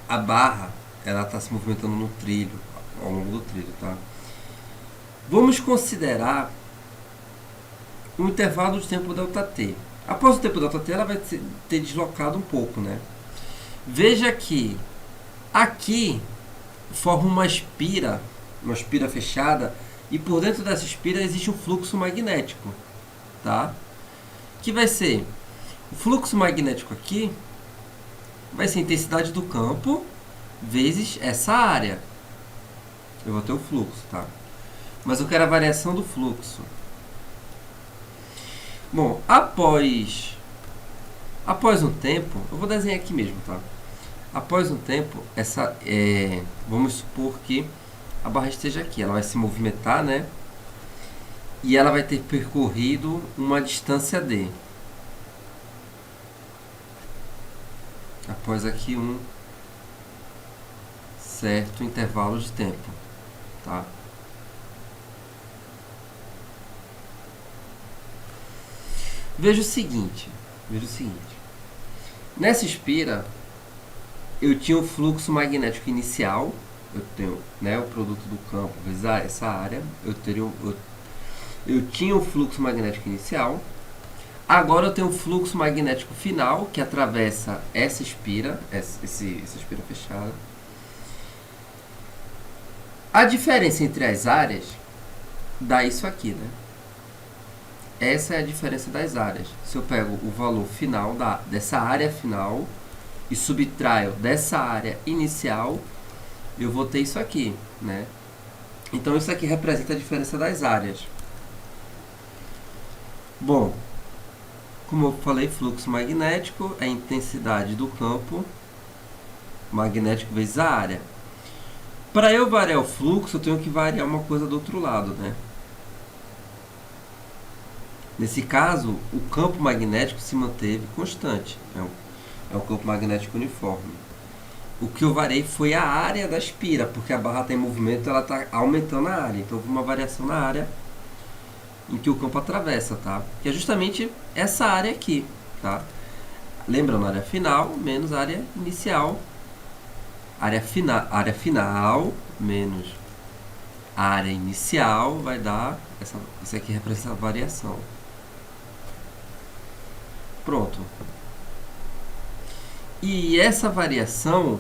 a barra, ela está se movimentando no trilho, ao longo do trilho, tá? Vamos considerar um intervalo de tempo ΔT. Após o tempo ΔT, ela vai ter deslocado um pouco, né? Veja que aqui forma uma espira fechada, e por dentro dessa espira existe um fluxo magnético, tá? Que vai ser o fluxo magnético aqui vai ser a intensidade do campo vezes essa área. Eu vou ter o fluxo, tá? Mas eu quero a variação do fluxo. Bom, após um tempo, eu vou desenhar aqui mesmo, tá? Após um tempo, vamos supor que a barra esteja aqui, ela vai se movimentar, né? E ela vai ter percorrido uma distância d. Após aqui um certo intervalo de tempo, tá? Veja o seguinte, nessa espira eu tinha o fluxo magnético inicial, eu tenho, né, o produto do campo vezes essa área, eu tinha o fluxo magnético inicial. Agora eu tenho o fluxo magnético final que atravessa essa espira, essa espira fechada. A diferença entre as áreas dá isso aqui, né? Essa é a diferença das áreas. Se eu pego o valor final dessa área final e subtraio dessa área inicial, eu vou ter isso aqui, né? Então isso aqui representa a diferença das áreas. Bom, como eu falei, fluxo magnético é a intensidade do campo magnético vezes a área. Para eu variar o fluxo, eu tenho que variar uma coisa do outro lado, né? Nesse caso, o campo magnético se manteve constante. É um campo magnético uniforme. O que eu variei foi a área da espira, porque a barra está em movimento, ela está aumentando a área. Então, houve uma variação na área em que o campo atravessa, tá? Que é justamente essa área aqui, tá? Lembrando, a área final menos a área inicial área final menos a área inicial vai dar, essa aqui representa a variação. Pronto. E essa variação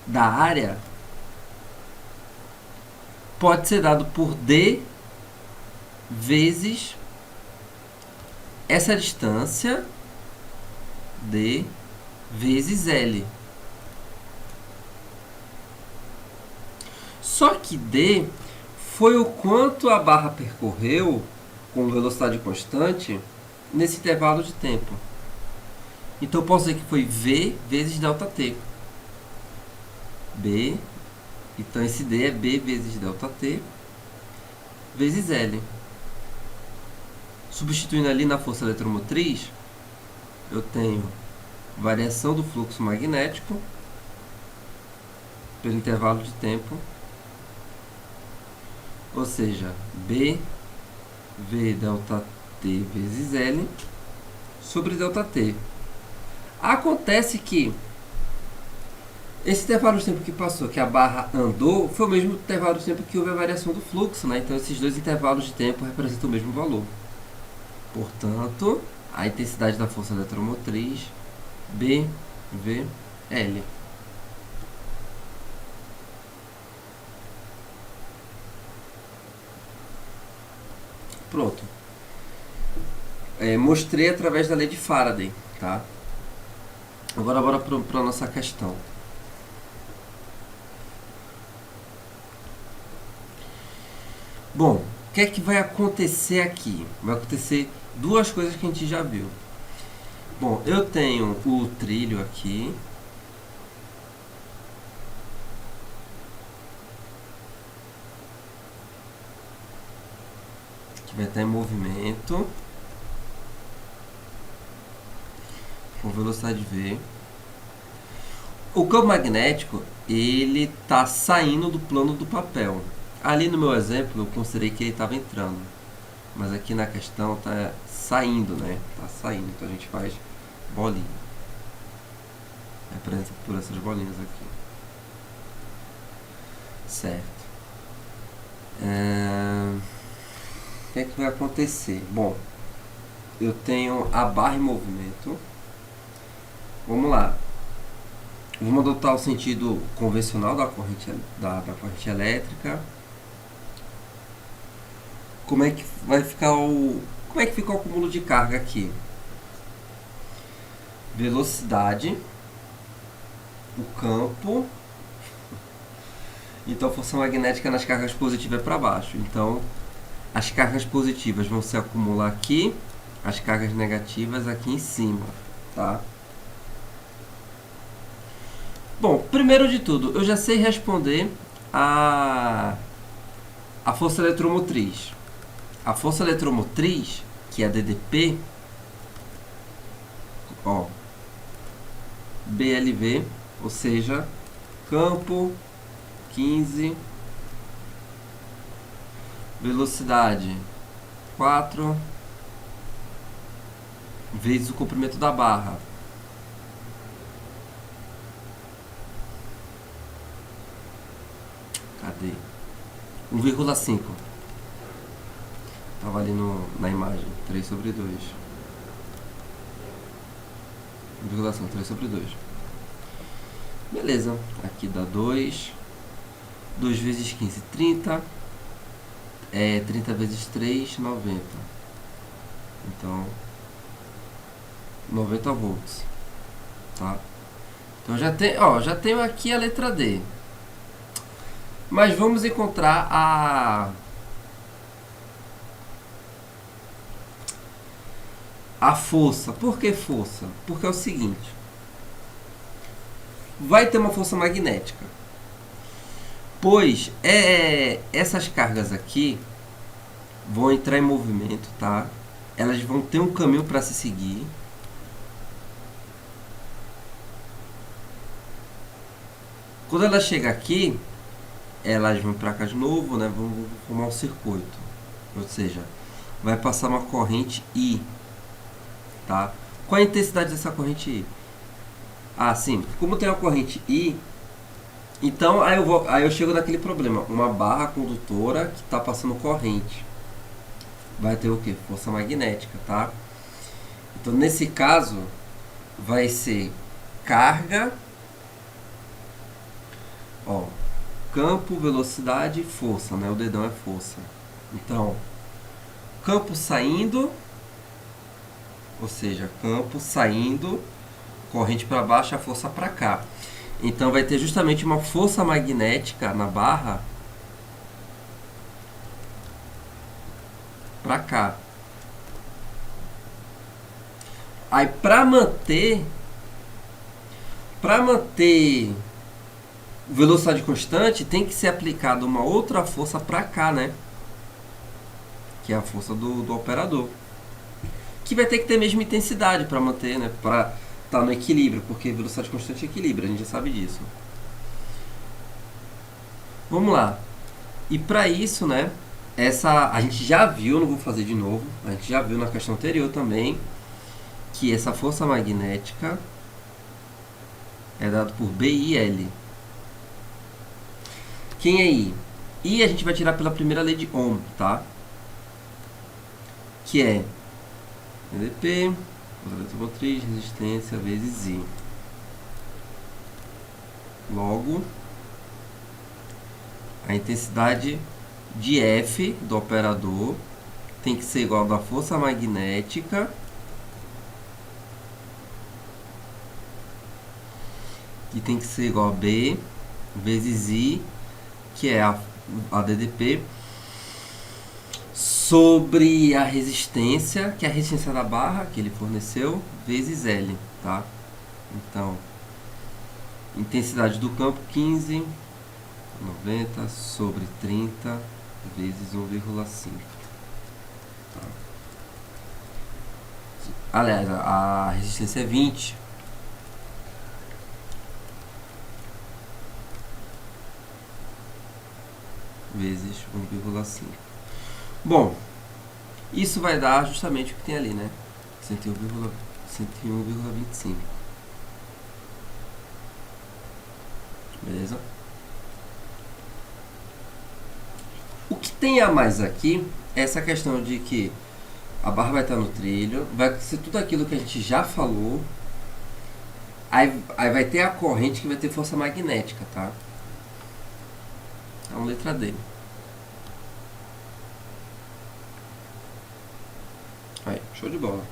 da área pode ser dado por D vezes essa distância, D vezes L. Só que D foi o quanto a barra percorreu com velocidade constante nesse intervalo de tempo. Então eu posso dizer que foi V vezes ΔT. B, então esse D é B vezes ΔT vezes L. Substituindo ali na força eletromotriz, eu tenho variação do fluxo magnético pelo intervalo de tempo, ou seja, B V ΔT vezes L sobre ΔT. Acontece que esse intervalo de tempo que passou, que a barra andou, foi o mesmo intervalo de tempo que houve a variação do fluxo, né? Então esses dois intervalos de tempo representam o mesmo valor. Portanto, a intensidade da força eletromotriz BVL. Pronto. Mostrei através da lei de Faraday, tá? Agora bora para a nossa questão. Bom, o que é que vai acontecer aqui? Vai acontecer duas coisas que a gente já viu. Bom, eu tenho o trilho aqui. Que vai estar em movimento. Com velocidade V. O campo magnético, ele está saindo do plano do papel. Ali no meu exemplo, eu considerei que ele estava entrando. Mas aqui na questão está saindo, né? Está saindo, então a gente faz bolinha. Representa por essas bolinhas aqui. Certo. O que é que vai acontecer? Bom, eu tenho a barra em movimento. Vamos lá. Vamos adotar o sentido convencional da corrente corrente elétrica. Como é que vai ficar como é que fica o acúmulo de carga aqui? Velocidade, o campo. Então a força magnética nas cargas positivas é para baixo. Então as cargas positivas vão se acumular aqui, as cargas negativas aqui em cima, tá? Bom, primeiro de tudo, eu já sei responder a força eletromotriz. A força eletromotriz, que é a DDP, ó, BLV, ou seja, campo 15, velocidade 4 vezes o comprimento da barra. Cadê? 1,5. Estava ali na imagem. 3 sobre 2. 1,5, 3 sobre 2. Beleza. Aqui dá 2. 2 vezes 15, 30. 30 vezes 3, 90. Então, 90 volts. Tá? Então já tenho aqui a letra D. Mas vamos encontrar a força. Por que força? Porque é o seguinte. Vai ter uma força magnética. Pois essas cargas aqui vão entrar em movimento, tá? Elas vão ter um caminho para se seguir. Quando ela chega aqui, elas vão para cá de novo, né? Vão formar um circuito. Ou seja, vai passar uma corrente I, tá? Qual a intensidade dessa corrente I? Ah, sim. Como tem uma corrente I, então aí eu chego naquele problema. Uma barra condutora que está passando corrente. Vai ter o que? Força magnética, tá? Então, nesse caso, vai ser carga, ó, campo, velocidade e força, né? O dedão é força. Então, campo saindo, ou seja, campo saindo, corrente para baixo, a força para cá. Então, vai ter justamente uma força magnética na barra para cá. Aí, para manter velocidade constante, tem que ser aplicada uma outra força para cá, né? Que é a força do operador. Que vai ter que ter a mesma intensidade para manter, né? Para estar no equilíbrio, porque velocidade constante é equilíbrio, a gente já sabe disso. Vamos lá. E para isso, né? A gente já viu, não vou fazer de novo, a gente já viu na questão anterior também, que essa força magnética é dada por BIL. Quem é I? I a gente vai tirar pela primeira lei de Ohm, tá? Que é EDP, força motriz, resistência vezes I. Logo, a intensidade de F do operador tem que ser igual da força magnética e tem que ser igual a B vezes I, que é a DDP, sobre a resistência, que é a resistência da barra que ele forneceu, vezes L, tá? Então, intensidade do campo 15, 90 sobre 30 vezes 1,5. Tá? Aliás, a resistência é 20. Vezes 1,5. Bom, isso vai dar justamente o que tem ali, né? 101,25. Beleza? O que tem a mais aqui é essa questão de que a barra vai estar no trilho, vai ser tudo aquilo que a gente já falou, aí vai ter a corrente que vai ter força magnética, tá? Então, letra D. Aí, show de bola.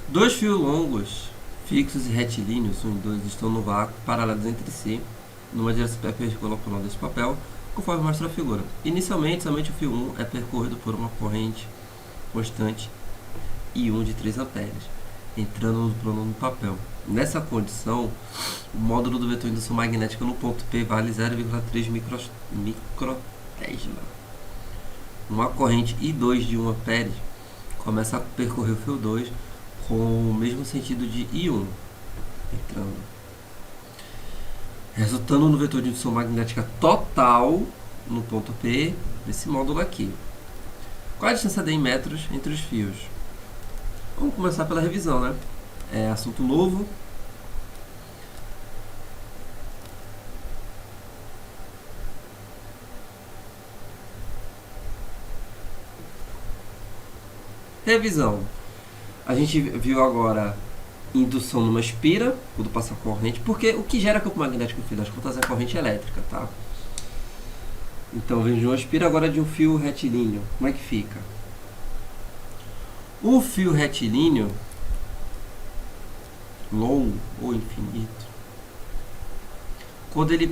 Dois fios longos, fixos e retilíneos, 1 e 2, estão no vácuo, paralelos entre si, numa direção perpendicular ao plano desse papel, conforme mostra a figura. Inicialmente, somente o fio 1 é percorrido por uma corrente constante I1 de 3 amperes, entrando no plano do papel. Nessa condição, o módulo do vetor de indução magnética no ponto P vale 0,3 microtesla. Uma corrente I2 de 1 ampere começa a percorrer o fio 2 com o mesmo sentido de I1, entrando, resultando no vetor de indução magnética total no ponto P desse módulo aqui. Qual a distância D em metros entre os fios? Vamos começar pela revisão, né? É assunto novo. Revisão. A gente viu agora indução numa espira, quando passa a corrente, porque o que gera campo magnético no fim das contas é a corrente elétrica, tá? Então, vem de uma espira, agora de um fio retilíneo. Como é que fica? O fio retilíneo, longo ou infinito, quando ele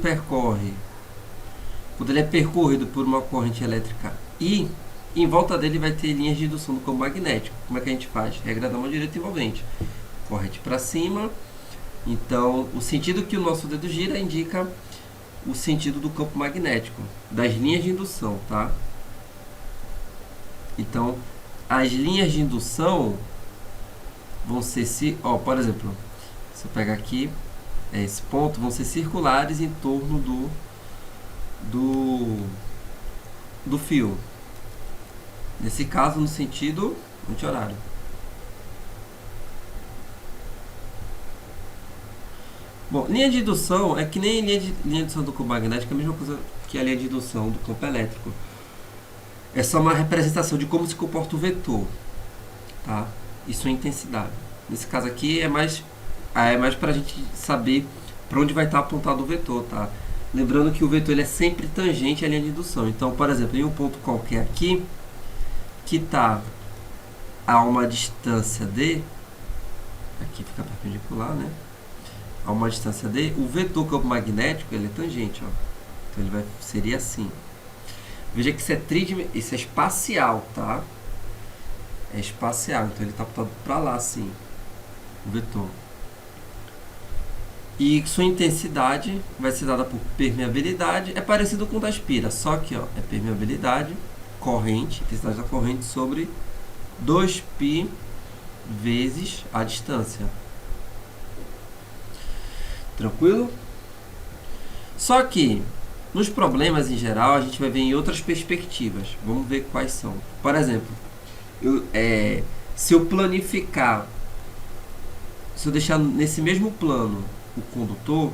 é percorrido por uma corrente elétrica I, em volta dele vai ter linhas de indução do campo magnético. Como é que a gente faz? Regra da mão direita envolvente. Corrente para cima. Então, o sentido que o nosso dedo gira indica o sentido do campo magnético, das linhas de indução, tá? Então, as linhas de indução vão ser, por exemplo, se eu pegar aqui, esse ponto, vão ser circulares em torno do fio. Nesse caso, no sentido anti-horário. Bom, linha de indução é que nem linha de indução do campo magnético, é a mesma coisa que a linha de indução do campo elétrico. É só uma representação de como se comporta o vetor, tá? E sua intensidade. Nesse caso aqui é mais para a gente saber para onde vai estar apontado o vetor, tá? Lembrando que o vetor ele é sempre tangente à linha de indução. Então, por exemplo, em um ponto qualquer aqui, que está a uma distância d, aqui fica perpendicular, né? A uma distância d, o vetor campo magnético ele é tangente, ó. Então ele seria assim. Veja que isso é espacial, tá? É espacial, então ele está apontado para lá, assim, o vetor. E sua intensidade vai ser dada por permeabilidade, é parecido com o da espira, só que ó, é permeabilidade, corrente, intensidade da corrente sobre 2π vezes a distância. Tranquilo? Só que nos problemas em geral a gente vai ver em outras perspectivas. Vamos ver quais são. Por exemplo, se eu planificar, se eu deixar nesse mesmo plano o condutor,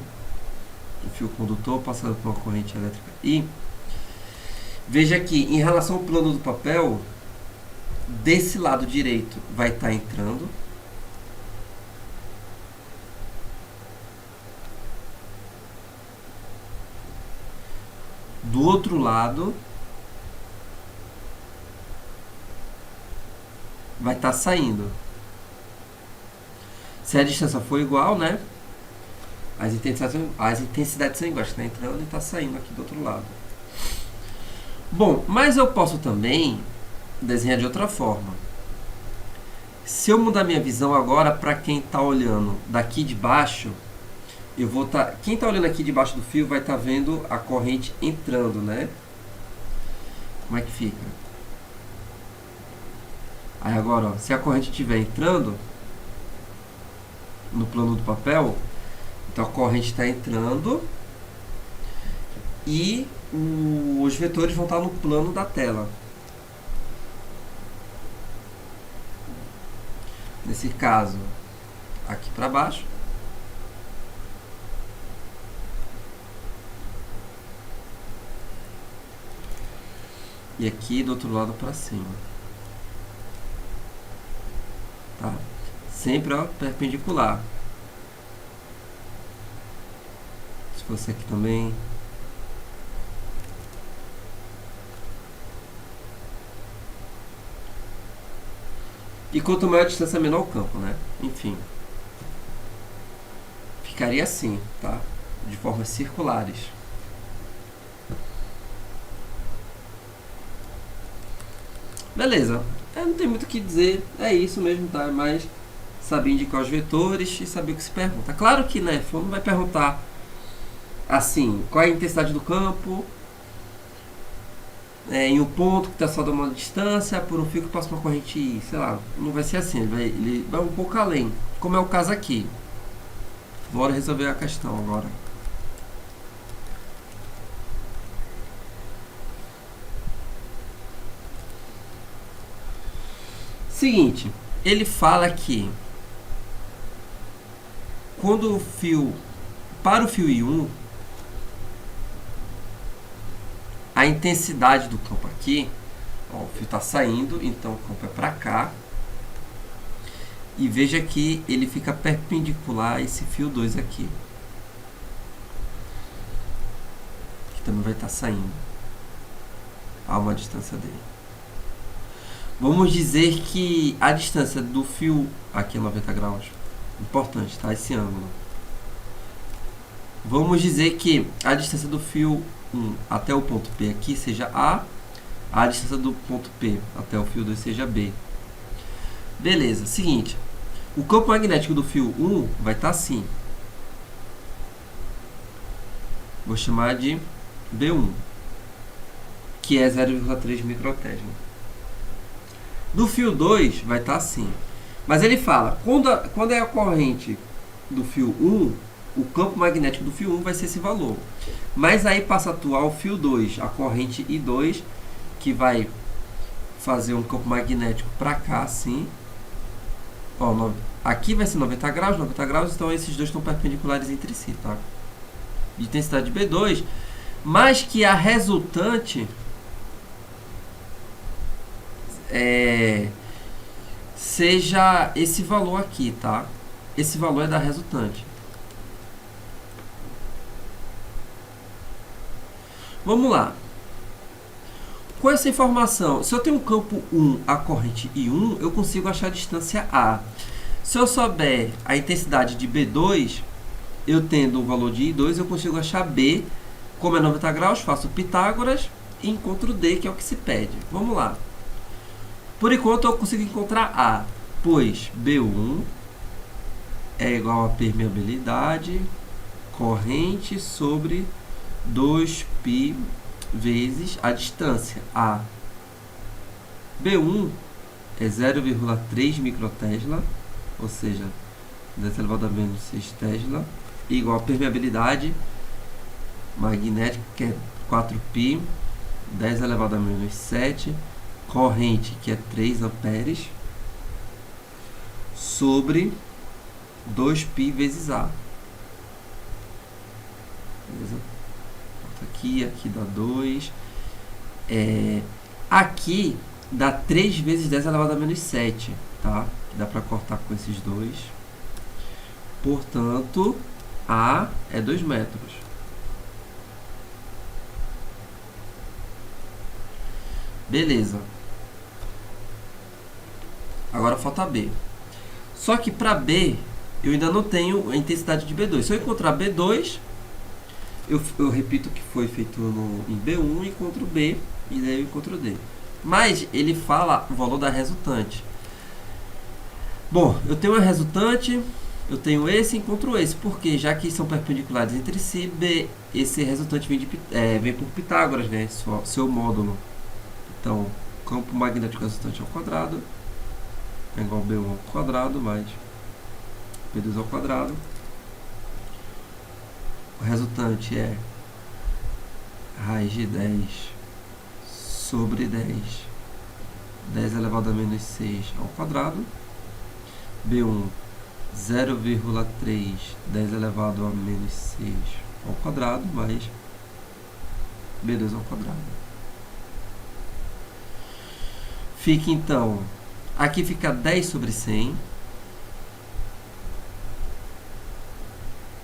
o fio condutor passando por uma corrente elétrica I, veja que em relação ao plano do papel, desse lado direito vai estar entrando, do outro lado vai estar saindo. Se a distância for igual, né? As intensidades são iguais, está entrando e está saindo aqui do outro lado. Bom, mas eu posso também desenhar de outra forma. Se eu mudar minha visão agora para quem está olhando daqui de baixo, quem está olhando aqui debaixo do fio vai estar vendo a corrente entrando, né? Como é que fica? Aí agora, ó, se a corrente estiver entrando no plano do papel, então a corrente está entrando e os vetores vão estar no plano da tela. Nesse caso, aqui para baixo. E aqui do outro lado para cima. Tá? Sempre ó, perpendicular. Se fosse aqui também. E quanto maior a distância, menor o campo, né? Enfim. Ficaria assim, tá? De formas circulares. Beleza. Não tem muito o que dizer. É isso mesmo, tá? É mais saber indicar os vetores e saber o que se pergunta. Claro que, né, não vai perguntar assim, qual é a intensidade do campo em um ponto que está só dando uma distância por um fio que passa uma corrente, sei lá, não vai ser assim, ele vai um pouco além, como é o caso aqui. Bora resolver a questão agora. Seguinte, ele fala que quando o fio, para o fio I1, a intensidade do campo aqui, ó, o fio está saindo, então o campo é para cá. E veja que ele fica perpendicular a esse fio 2 aqui. Que também vai estar saindo a uma distância dele. Vamos dizer que a distância do fio aqui é 90 graus. Importante, tá? Esse ângulo. Vamos dizer que a distância do fio 1 até o ponto P aqui seja a distância do ponto P até o fio 2 seja B. Beleza, seguinte. O campo magnético do fio 1 vai estar assim. Vou chamar de B1, que é 0,3 microtésla. Do fio 2 vai estar assim. Mas ele fala, quando é a corrente do fio 1, o campo magnético do fio 1 vai ser esse valor. Mas aí passa a atuar o fio 2, a corrente I2, que vai fazer um campo magnético para cá, assim. Ó, aqui vai ser 90 graus, então esses dois estão perpendiculares entre si, tá? De intensidade B2, mas que a resultante seja esse valor aqui, tá? Esse valor é da resultante. Vamos lá. Com essa informação, se eu tenho um campo 1, a corrente I1, eu consigo achar a distância A. Se eu souber a intensidade de B2, eu tendo o valor de I2, eu consigo achar B. Como é 90 graus, faço Pitágoras e encontro D, que é o que se pede. Vamos lá. Por enquanto, eu consigo encontrar A, pois B1 é igual a permeabilidade corrente sobre 2π vezes a distância A. B1 é 0,3 microtesla, ou seja, 10 elevado a menos 6 tesla, igual a permeabilidade magnética, que é 4π, 10 elevado a menos 7, corrente, que é 3 amperes, sobre 2π vezes A. Beleza? Aqui dá 2. Aqui dá 3 vezes 10 elevado a menos 7, tá? Que dá para cortar com esses dois. Portanto, A é 2 metros. Beleza. Agora falta B. Só que para B, eu ainda não tenho a intensidade de B2. Se eu encontrar B2, eu repito o que foi feito em B1, encontro B e daí eu encontro D. Mas ele fala o valor da resultante. Bom, eu tenho a resultante, eu tenho esse e encontro esse. Porque já que são perpendiculares entre si, B, esse resultante vem por Pitágoras, né? Seu módulo. Então, campo magnético resultante ao quadrado é igual a B1 ao quadrado mais B2 ao quadrado. O resultante é raiz de 10 sobre 10 elevado a menos 6 ao quadrado. B1, 0,3 10 elevado a menos 6 ao quadrado mais B2 ao quadrado. Fica então, aqui fica 10 sobre 100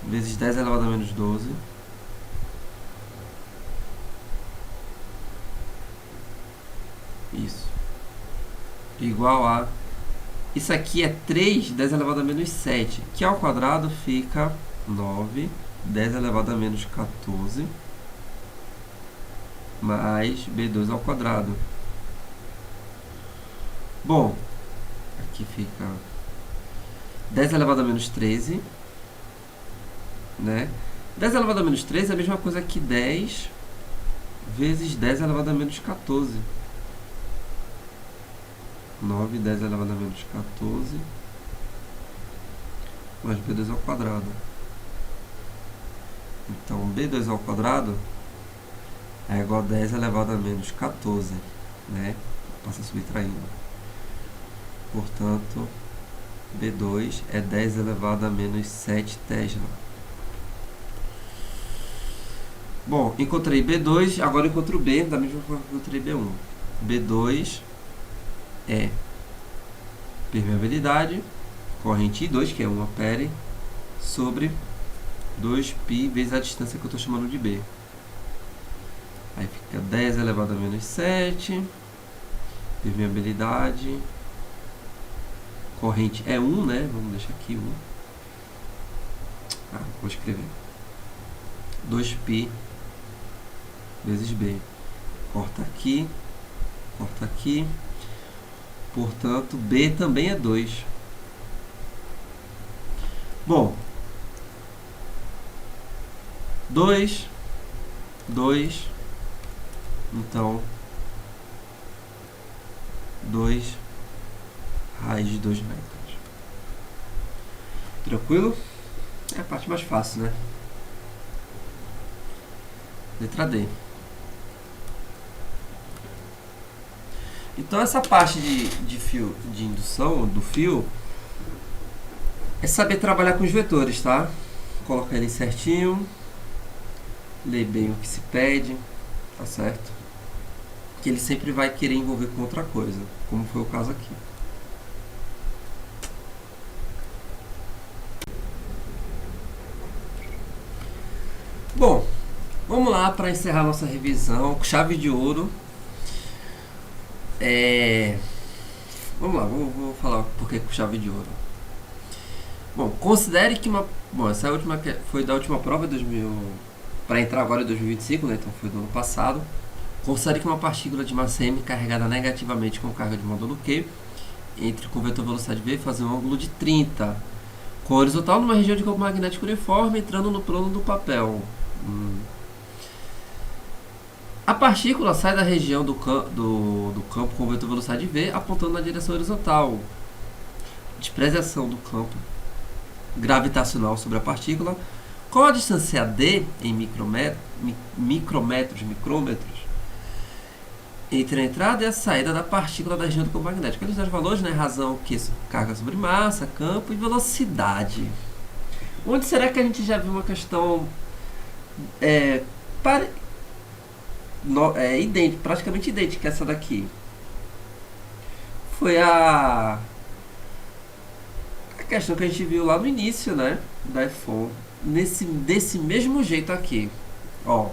vezes 10 elevado a menos 12 isso igual a, isso aqui é 3 10 elevado a menos 7, que ao quadrado fica 9 10 elevado a menos 14 mais B2 ao quadrado. Bom, aqui fica 10 elevado a menos 13, né? 10 elevado a menos 13 é a mesma coisa que 10 vezes 10 elevado a menos 14. 9, 10 elevado a menos 14, mais B2 ao quadrado. Então, B2 ao quadrado é igual a 10 elevado a menos 14, né? Passa subtraindo. Portanto, B2 é 10 elevado a menos 7 tesla. Bom, encontrei B2, agora encontro B, da mesma forma que encontrei B1. B2 é permeabilidade, corrente I2, que é 1 ampere, sobre 2π vezes a distância que eu estou chamando de B. Aí fica 10 elevado a menos 7, permeabilidade, corrente é 1, né? Vamos deixar aqui 1. Vou escrever 2π vezes B. Corta aqui, portanto B também é 2. Bom, 2, então 2 raiz de 2 metros. Tranquilo? É a parte mais fácil, né? Letra D. Então essa parte de fio, de indução do fio, é saber trabalhar com os vetores, tá? Colocar ele certinho, ler bem o que se pede, tá certo? Que ele sempre vai querer envolver com outra coisa, como foi o caso aqui. Bom, vamos lá para encerrar nossa revisão com chave de ouro. Vamos lá, vou falar por que com chave de ouro. Bom, considere que essa última foi da última prova para entrar agora em 2025, né? Então foi do ano passado. Considere que uma partícula de massa m carregada negativamente com carga de módulo Q entre com vetor velocidade v e fazer um ângulo de 30 com horizontal numa região de campo magnético uniforme entrando no plano do papel. A partícula sai da região do campo com vetor velocidade v apontando na direção horizontal. Despreciação do campo gravitacional sobre a partícula. Qual a distância d em micrômetros, entre a entrada e a saída da partícula da região do campo magnético? Eles dão valores, né? Razão que carga sobre massa, campo e velocidade. Onde será que a gente já viu uma questão praticamente idêntica a essa daqui? Foi a questão que a gente viu lá no início, né, da iPhone, desse mesmo jeito aqui, ó.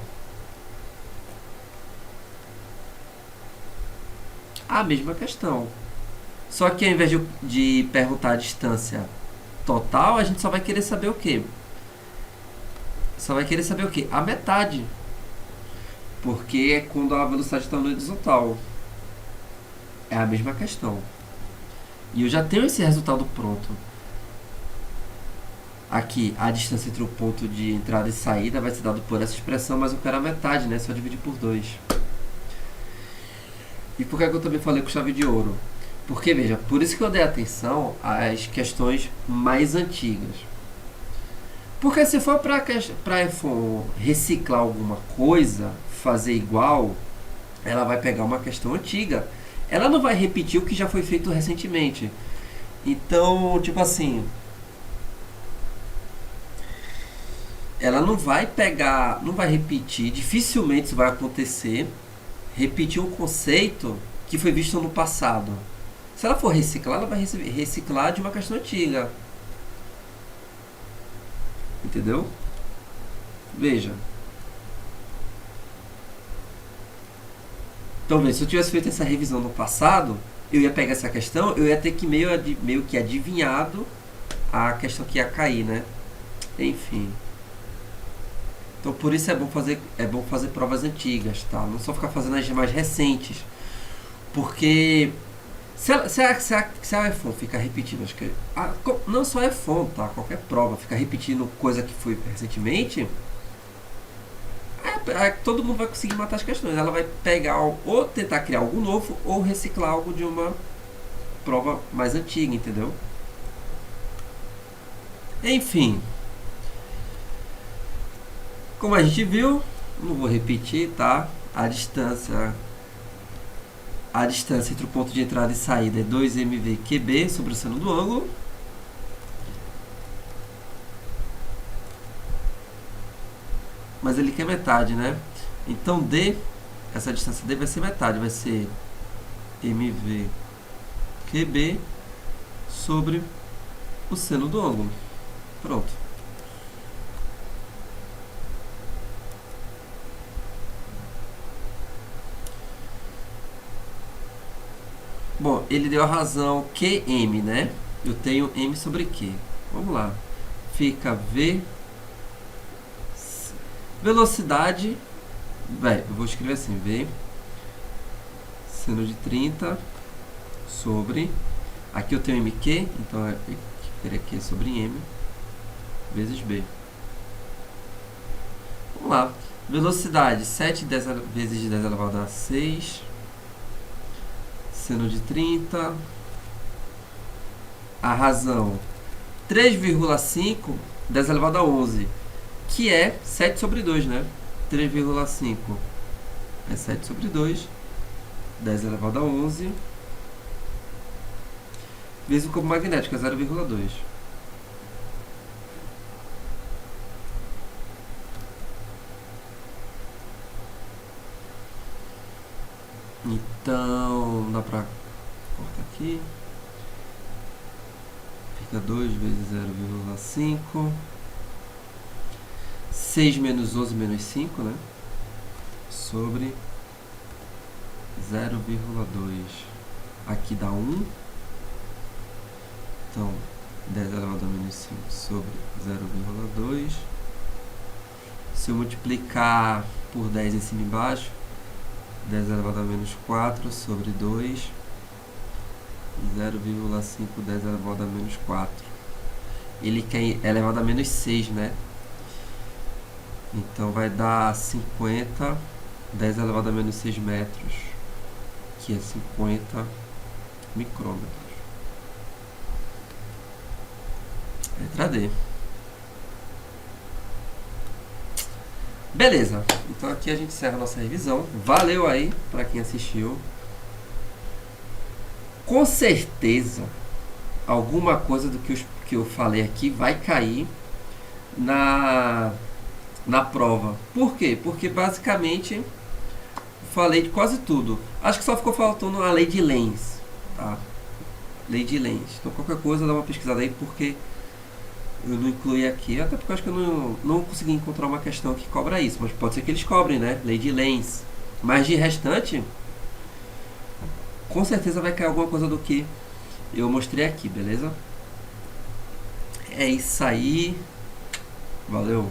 A mesma questão. Só que ao invés de perguntar a distância total, a gente só vai querer saber o quê? A metade. Porque é quando a velocidade está no horizontal. É a mesma questão. E eu já tenho esse resultado pronto. Aqui, a distância entre o ponto de entrada e saída vai ser dado por essa expressão, mas eu quero a metade, né? Só dividir por 2. E por que eu também falei com chave de ouro? Porque, veja, por isso que eu dei atenção às questões mais antigas. Porque se for para reciclar alguma coisa, fazer igual, ela vai pegar uma questão antiga. Ela não vai repetir o que já foi feito recentemente. Então, tipo assim, ela não vai repetir, dificilmente isso vai acontecer, repetir um conceito que foi visto no passado. Se ela for reciclar, ela vai reciclar de uma questão antiga. Entendeu? Veja. Então, se eu tivesse feito essa revisão no passado, eu ia pegar essa questão, eu ia ter que meio que adivinhado a questão que ia cair, né? Enfim. Então, por isso é bom fazer provas antigas, tá? Não só ficar fazendo as mais recentes. Porque se a iPhone ficar repetindo, acho que não só a iPhone, tá? Qualquer prova ficar repetindo coisa que foi recentemente, todo mundo vai conseguir matar as questões. Ela vai pegar ou tentar criar algo novo ou reciclar algo de uma prova mais antiga, entendeu? Enfim. Como a gente viu, não vou repetir, tá? A distância entre o ponto de entrada e saída é 2mv QB sobre o seno do ângulo. Mas ele quer metade, né? Então D, essa distância D vai ser metade, vai ser mv QB sobre o seno do ângulo. Pronto. Bom, ele deu a razão QM, né? Eu tenho M sobre Q. Vamos lá. Fica V. Velocidade. Eu vou escrever assim. V. Seno de 30 sobre. Aqui eu tenho MQ. Então eu teria Q sobre M. Vezes B. Vamos lá. Velocidade 7 vezes 10 elevado a 6. Seno de 30. A razão 3,5 10 elevado a 11, que é 7 sobre 2, né? 3,5 é 7 sobre 2 10 elevado a 11, vezes o campo magnético, é 0,2. Então, dá pra cortar aqui. Fica 2 vezes 0,5. 6 menos 11 menos 5, né? Sobre 0,2. Aqui dá 1. Então, 10 elevado a menos 5 sobre 0,2. Se eu multiplicar por 10 em cima e embaixo, 10 elevado a menos 4 sobre 2, 0,5, 10 elevado a menos 4. Ele quer elevado a menos 6, né? Então vai dar 50, 10 elevado a menos 6 metros, que é 50 micrômetros. Letra D. Beleza, então aqui a gente encerra a nossa revisão. Valeu aí para quem assistiu. Com certeza, alguma coisa do que eu falei aqui vai cair na prova. Por quê? Porque basicamente falei de quase tudo. Acho que só ficou faltando a lei de Lenz, tá? Lei de Lenz. Então qualquer coisa dá uma pesquisada aí, porque eu não incluí aqui, até porque eu acho que eu não consegui encontrar uma questão que cobra isso, mas pode ser que eles cobrem, né? Lei de Lenz. Mas de restante, com certeza vai cair alguma coisa do que eu mostrei aqui, beleza? É isso aí. Valeu.